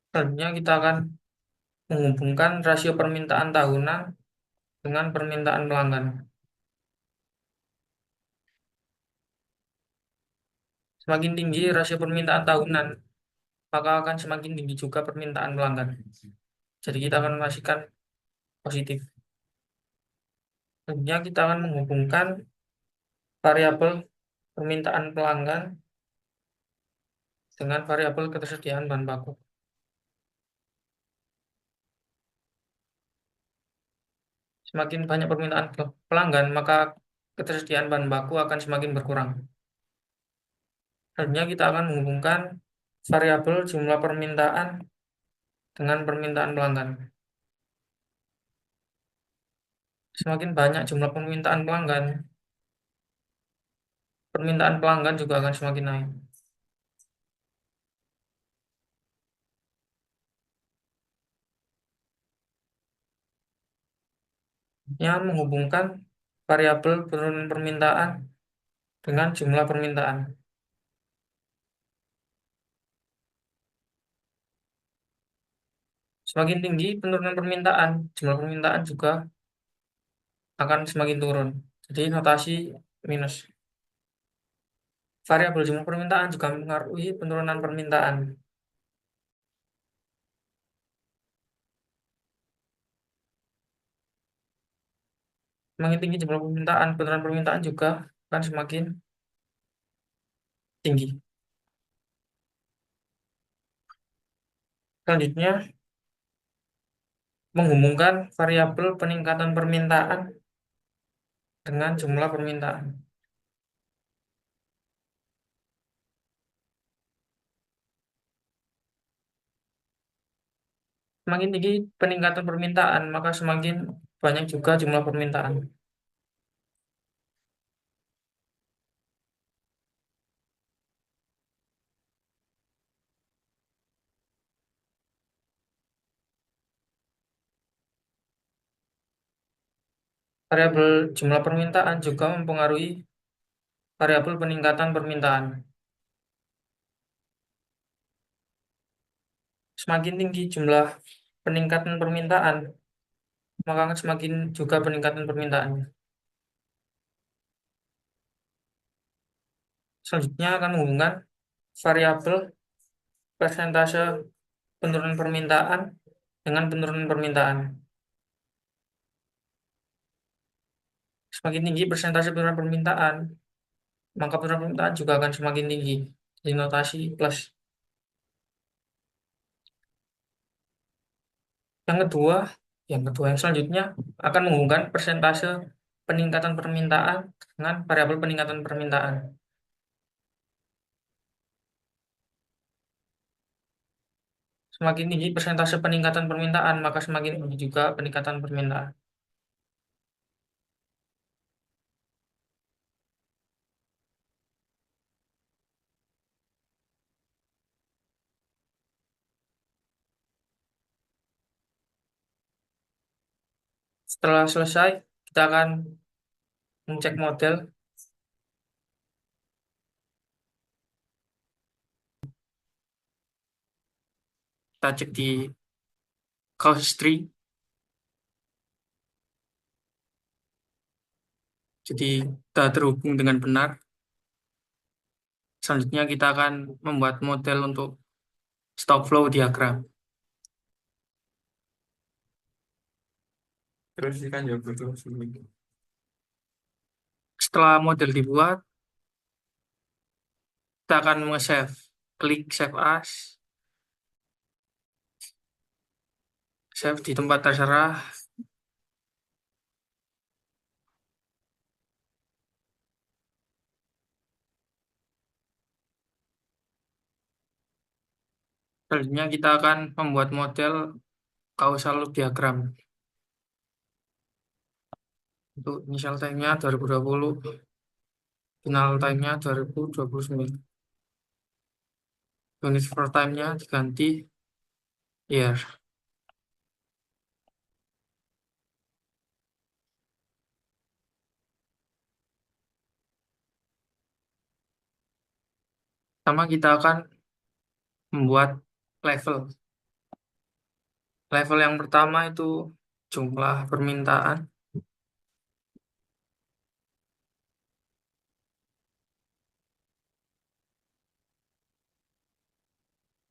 Selanjutnya kita akan menghubungkan rasio permintaan tahunan dengan permintaan pelanggan. Semakin tinggi rasio permintaan tahunan, maka akan semakin tinggi juga permintaan pelanggan. Jadi kita akan memastikan positif. Selanjutnya kita akan menghubungkan variabel permintaan pelanggan dengan variabel ketersediaan bahan baku. Semakin banyak permintaan pelanggan, maka ketersediaan bahan baku akan semakin berkurang. Selanjutnya kita akan menghubungkan variabel jumlah permintaan dengan permintaan pelanggan. Semakin banyak jumlah permintaan pelanggan, permintaan pelanggan juga akan semakin naik. Yang menghubungkan variabel penurunan permintaan dengan jumlah permintaan. Semakin tinggi penurunan permintaan, jumlah permintaan juga akan semakin turun. Jadi notasi minus. Variabel jumlah permintaan juga mempengaruhi penurunan permintaan. Semakin tinggi jumlah permintaan, penurunan permintaan juga akan semakin tinggi. Selanjutnya, menghubungkan variabel peningkatan permintaan dengan jumlah permintaan. Semakin tinggi peningkatan permintaan, maka semakin banyak juga jumlah permintaan. Variabel jumlah permintaan juga mempengaruhi variabel peningkatan permintaan. Semakin tinggi jumlah peningkatan permintaan, maka akan semakin juga peningkatan permintaannya. Selanjutnya akan menghubungkan variabel persentase penurunan permintaan dengan penurunan permintaan. Semakin tinggi persentase penurunan permintaan, maka penurunan permintaan juga akan semakin tinggi. Jadi notasi plus. Yang kedua yang selanjutnya akan menghubungkan persentase peningkatan permintaan dengan variabel peningkatan permintaan. Semakin tinggi persentase peningkatan permintaan, maka semakin tinggi juga peningkatan permintaan. Setelah selesai, kita akan mengecek model. Kita cek di cause tree. Jadi kita terhubung dengan benar. Selanjutnya kita akan membuat model untuk stock flow diagram. Terus kan ya butuh sini. Setelah model dibuat, kita akan nge-save. Klik save as. Save di tempat terserah. Selanjutnya kita akan membuat model causal loop diagram. Untuk initial time-nya 2020, final time-nya 2029. Unit for time-nya diganti year. Pertama kita akan membuat level. Level yang pertama itu jumlah permintaan.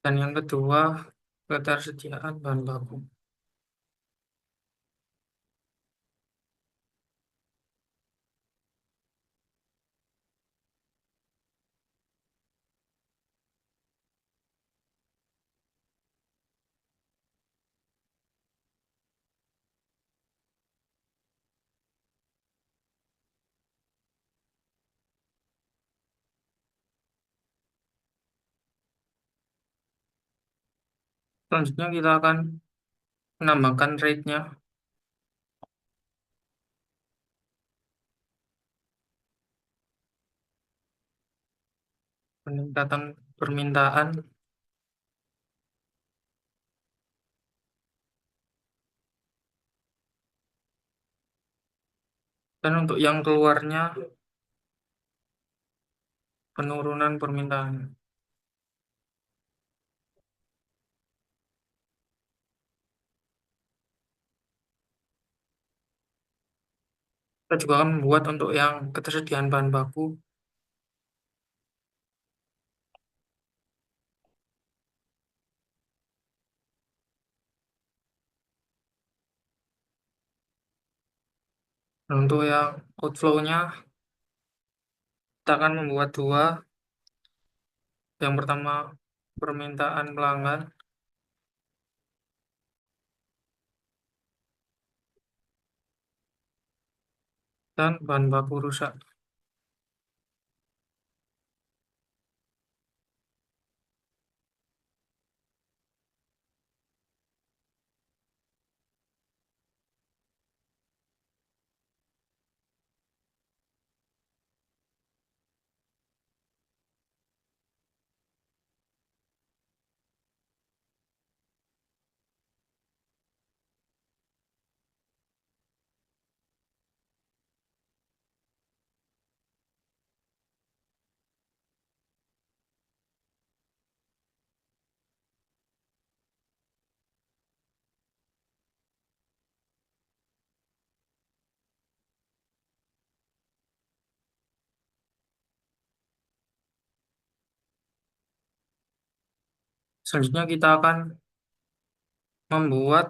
Dan yang kedua, ketersediaan bahan baku. Selanjutnya kita akan menambahkan rate-nya. Peningkatan permintaan. Dan untuk yang keluarnya, penurunan permintaan. Kita juga akan membuat untuk yang ketersediaan bahan baku. Dan untuk yang outflow-nya, kita akan membuat dua. Yang pertama, permintaan pelanggan. dan bahan baku rusak. Selanjutnya kita akan membuat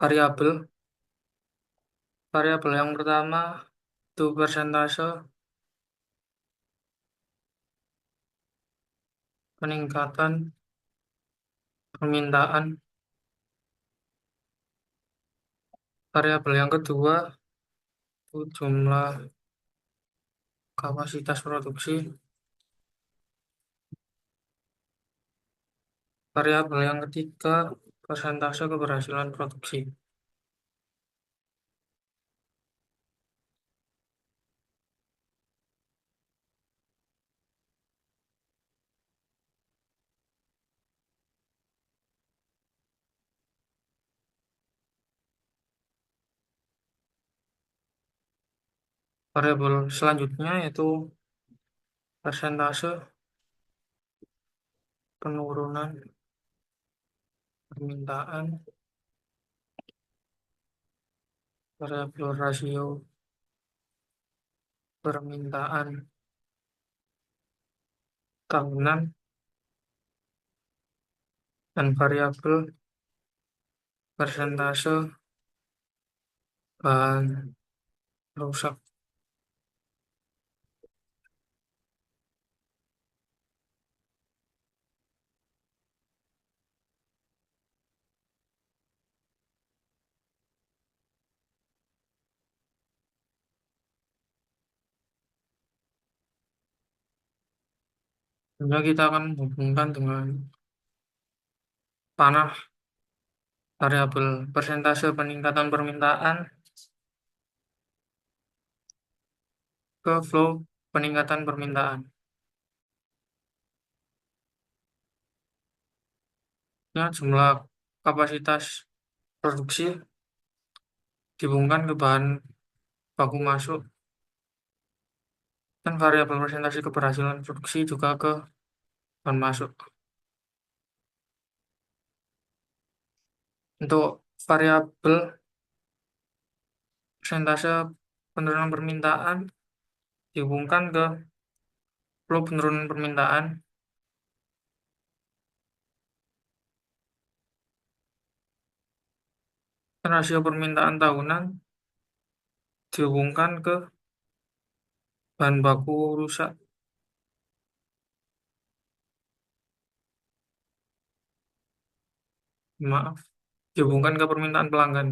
variabel. Variabel yang pertama itu persentase peningkatan permintaan. Variabel yang kedua itu jumlah kapasitas produksi. Variabel yang ketiga persentase keberhasilan produksi. Variabel selanjutnya yaitu persentase penurunan permintaan. Variabel rasio permintaan tahunan dan variabel persentase bahan rusak. Selanjutnya kita akan menghubungkan dengan panah variabel persentase peningkatan permintaan ke flow peningkatan permintaan. Nah, jumlah kapasitas produksi dihubungkan ke bahan baku masuk dan variabel persentase keberhasilan produksi juga ke bahan masuk. Untuk variabel persentase penurunan permintaan dihubungkan ke flow penurunan permintaan dan rasio permintaan tahunan dihubungkan ke bahan baku rusak. Maaf, dihubungkan ke permintaan pelanggan.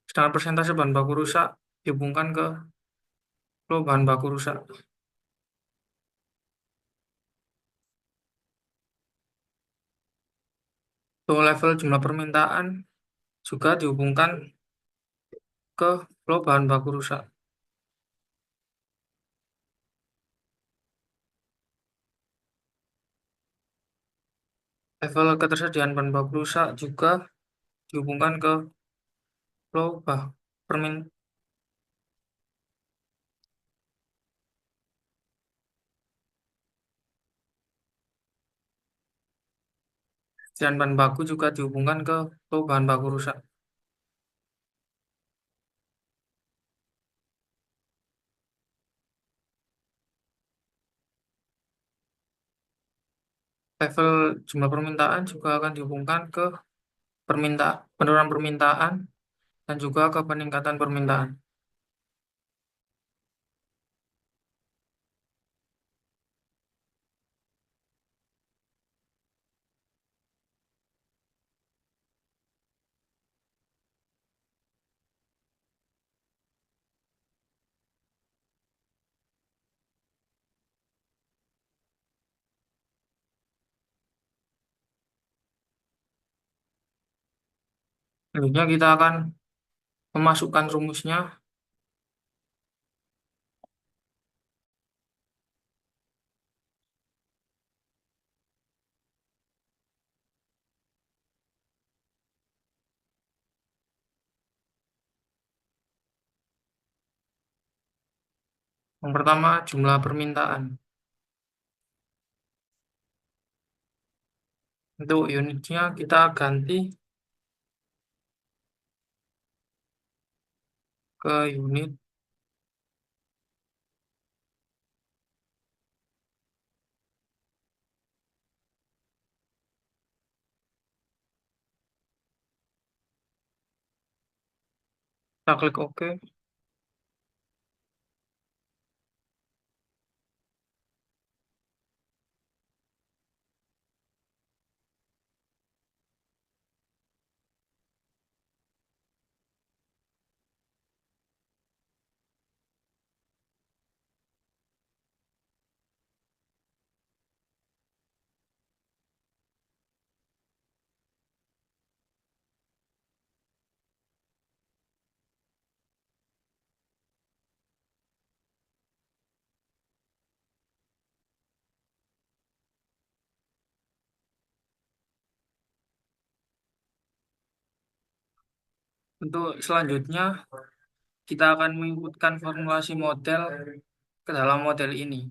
Sedangkan persentase bahan baku rusak dihubungkan ke flow bahan baku rusak. Untuk level jumlah permintaan juga dihubungkan ke flow bahan baku rusak. Level ketersediaan bahan baku rusak juga dihubungkan ke flow permintaan bahan baku juga dihubungkan ke flow bahan baku rusak. Level jumlah permintaan juga akan dihubungkan ke penurunan permintaan dan juga ke peningkatan permintaan. Selanjutnya kita akan memasukkan rumusnya. Yang pertama, jumlah permintaan. Untuk unitnya kita ganti ke unit kita klik OK. Untuk selanjutnya kita akan menginputkan formulasi model ke dalam model ini.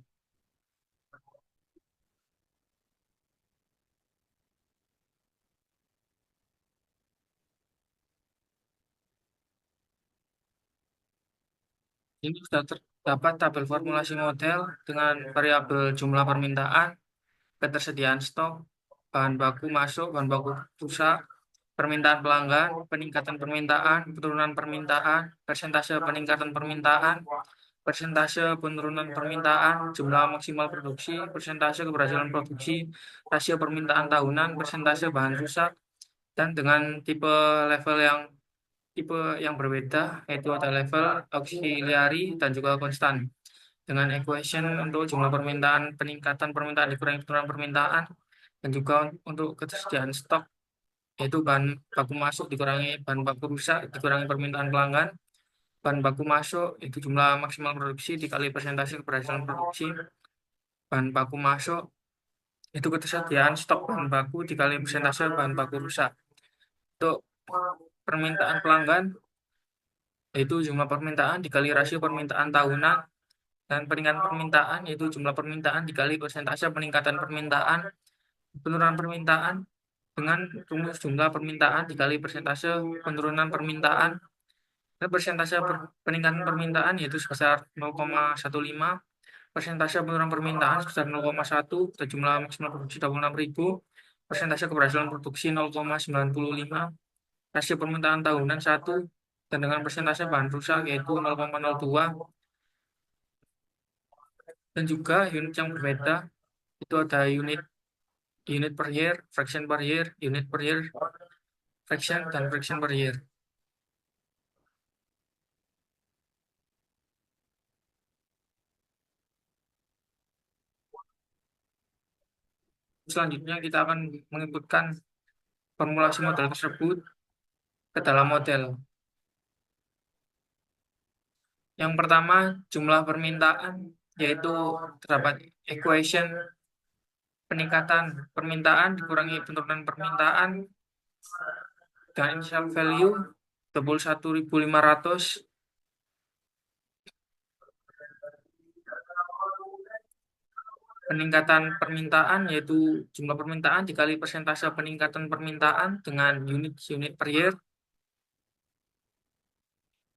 Ini sudah terdapat tabel formulasi model dengan variabel jumlah permintaan, ketersediaan stok, bahan baku masuk, bahan baku rusak, permintaan pelanggan, peningkatan permintaan, penurunan permintaan, persentase peningkatan permintaan, persentase penurunan permintaan, jumlah maksimal produksi, persentase keberhasilan produksi, rasio permintaan tahunan, persentase bahan rusak, dan dengan tipe yang berbeda, yaitu ada level, auxiliary, dan juga konstan. Dengan equation untuk jumlah permintaan, peningkatan permintaan dikurangi penurunan permintaan, dan juga untuk ketersediaan stok, yaitu bahan baku masuk dikurangi bahan baku rusak dikurangi permintaan pelanggan, bahan baku masuk itu jumlah maksimal produksi dikali persentase keberhasilan produksi, bahan baku masuk itu ketersediaan stok bahan baku dikali persentase bahan baku rusak. Untuk permintaan pelanggan yaitu jumlah permintaan dikali rasio permintaan tahunan, dan peningkatan permintaan yaitu jumlah permintaan dikali persentase peningkatan permintaan, penurunan permintaan dengan rumus jumlah permintaan dikali persentase penurunan permintaan, dan persentase peningkatan permintaan yaitu sebesar 0,15, persentase penurunan permintaan sebesar 0,1, dan jumlah maksimal produksi 26.000, persentase keberhasilan produksi 0,95, rasio permintaan tahunan 1, dan dengan persentase bahan rusak yaitu 0,02, dan juga unit yang berbeda itu ada unit unit per year, fraction per year, unit per year, fraction, dan fraction per year. Selanjutnya kita akan menginputkan formulasi model tersebut ke dalam model. Yang pertama, jumlah permintaan, yaitu terdapat equation peningkatan permintaan dikurangi penurunan permintaan dengan initial value 21.500 peningkatan permintaan yaitu jumlah permintaan dikali persentase peningkatan permintaan dengan unit per year,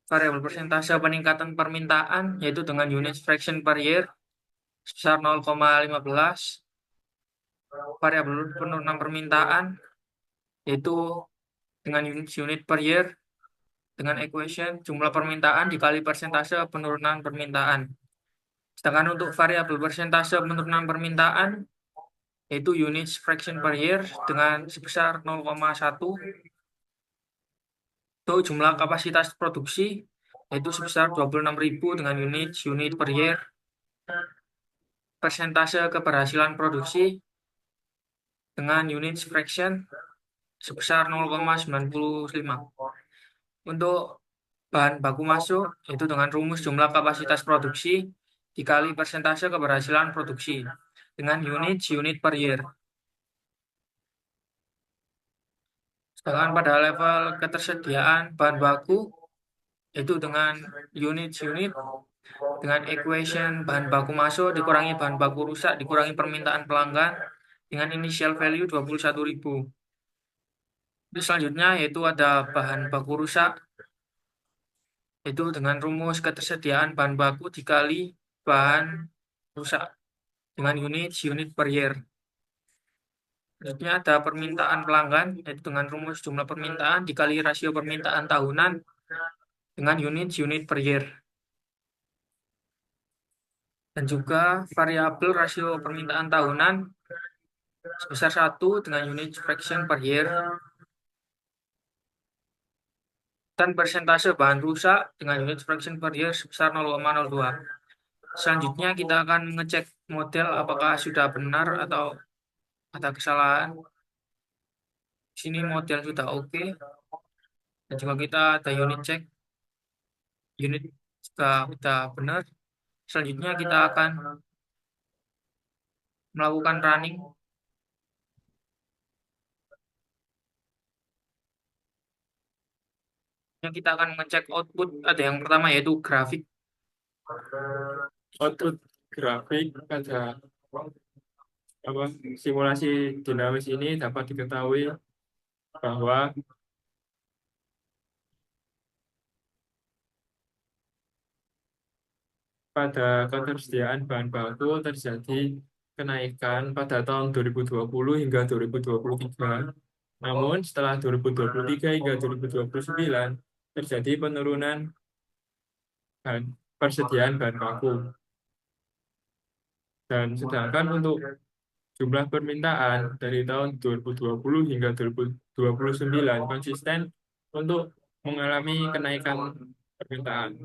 variabel persentase peningkatan permintaan yaitu dengan unit fraction per year sebesar 0,15, variabel penurunan permintaan yaitu dengan unit per year dengan equation jumlah permintaan dikali persentase penurunan permintaan. Sedangkan untuk variabel persentase penurunan permintaan yaitu unit fraction per year dengan sebesar 0,1, untuk jumlah kapasitas produksi yaitu sebesar 26.000 dengan unit per year, persentase keberhasilan produksi dengan unit fraction sebesar 0,95. Untuk bahan baku masuk itu dengan rumus jumlah kapasitas produksi dikali persentase keberhasilan produksi dengan unit per year. Sedangkan pada level ketersediaan bahan baku itu dengan unit dengan equation bahan baku masuk dikurangi bahan baku rusak dikurangi permintaan pelanggan dengan initial value 21.000. Terus selanjutnya yaitu ada bahan baku rusak itu dengan rumus ketersediaan bahan baku dikali bahan rusak dengan unit per year. Selanjutnya ada permintaan pelanggan yaitu dengan rumus jumlah permintaan dikali rasio permintaan tahunan dengan unit per year. Dan juga variabel rasio permintaan tahunan sebesar 1 dengan unit fraction per year dan persentase bahan rusak dengan unit fraction per year sebesar 0,02. Selanjutnya kita akan mengecek model apakah sudah benar atau ada kesalahan. Di sini model sudah oke. Dan juga kita ada unit check. Unit juga sudah benar. Selanjutnya kita akan melakukan running. Yang kita akan mengecek output. Ada yang pertama yaitu grafik. Output grafik pada apa simulasi dinamis ini dapat diketahui bahwa pada ketersediaan bahan baku terjadi kenaikan pada tahun 2020 hingga 2023. Namun setelah 2023 hingga 2029 terjadi penurunan persediaan bahan baku. Dan sedangkan untuk jumlah permintaan dari tahun 2020 hingga 2029 konsisten untuk mengalami kenaikan permintaan.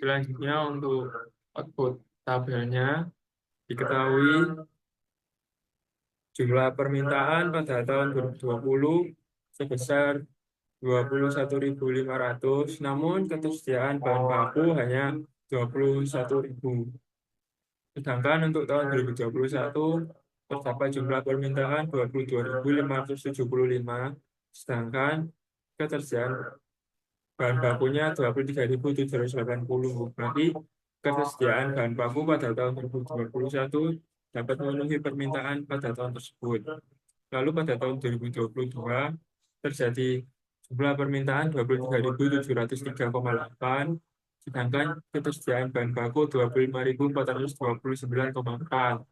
Selanjutnya untuk output tabelnya diketahui jumlah permintaan pada tahun 2020 sebesar 21.500, namun ketersediaan bahan baku hanya 21.000. Sedangkan untuk tahun 2021 terdapat jumlah permintaan 22.575, sedangkan ketersediaan bahan bakunya 23.780. Berarti ketersediaan bahan baku pada tahun 2021 dapat memenuhi permintaan pada tahun tersebut. Lalu pada tahun 2022 terjadi jumlah permintaan 23.703,8, sedangkan ketersediaan bahan baku 25.429,4.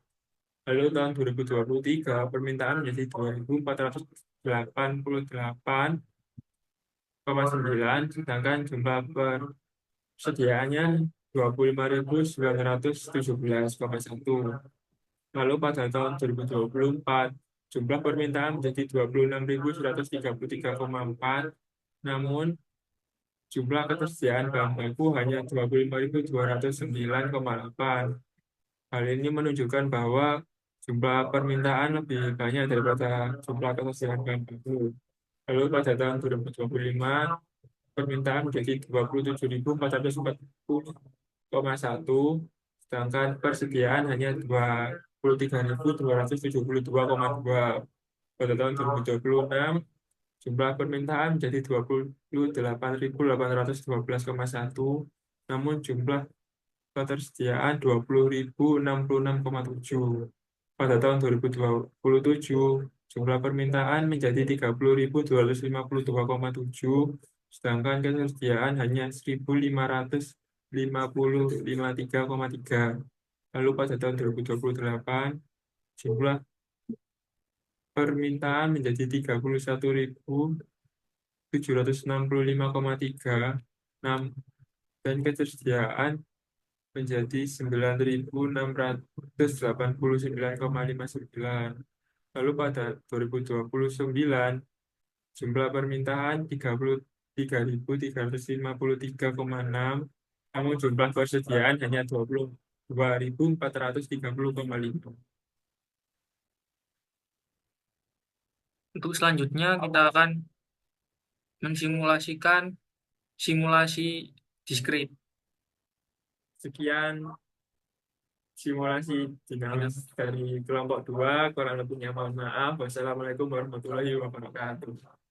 Lalu tahun 2023 permintaan menjadi 2.488,9, sedangkan jumlah persediaannya 25.917,1. Lalu pada tahun 2024 jumlah permintaan menjadi 26.133,4, namun jumlah ketersediaan bahan baku hanya 25.209,8. Hal ini menunjukkan bahwa jumlah permintaan lebih banyak daripada jumlah ketersediaan bahan baku. Lalu pada tahun 2025 permintaan menjadi 27.440,1, sedangkan persediaan hanya 23.272,2. Pada tahun 2026 jumlah permintaan menjadi 28.812,1, namun jumlah ketersediaan 20.066,7. Pada tahun 2027, jumlah permintaan menjadi 30.252,7, sedangkan ketersediaan hanya 1.553,3. Lalu pada tahun 2028, jumlah permintaan menjadi 31.765,3, dan ketersediaan menjadi 9.689,59. Lalu pada 2029, jumlah permintaan 33.353,6, namun jumlah persediaan hanya 20. 2430,5. Untuk selanjutnya kita akan mensimulasikan simulasi diskrit. Sekian simulasi dinamis dari kelompok 2. Kurang lebihnya mohon maaf. Wassalamualaikum warahmatullahi wabarakatuh.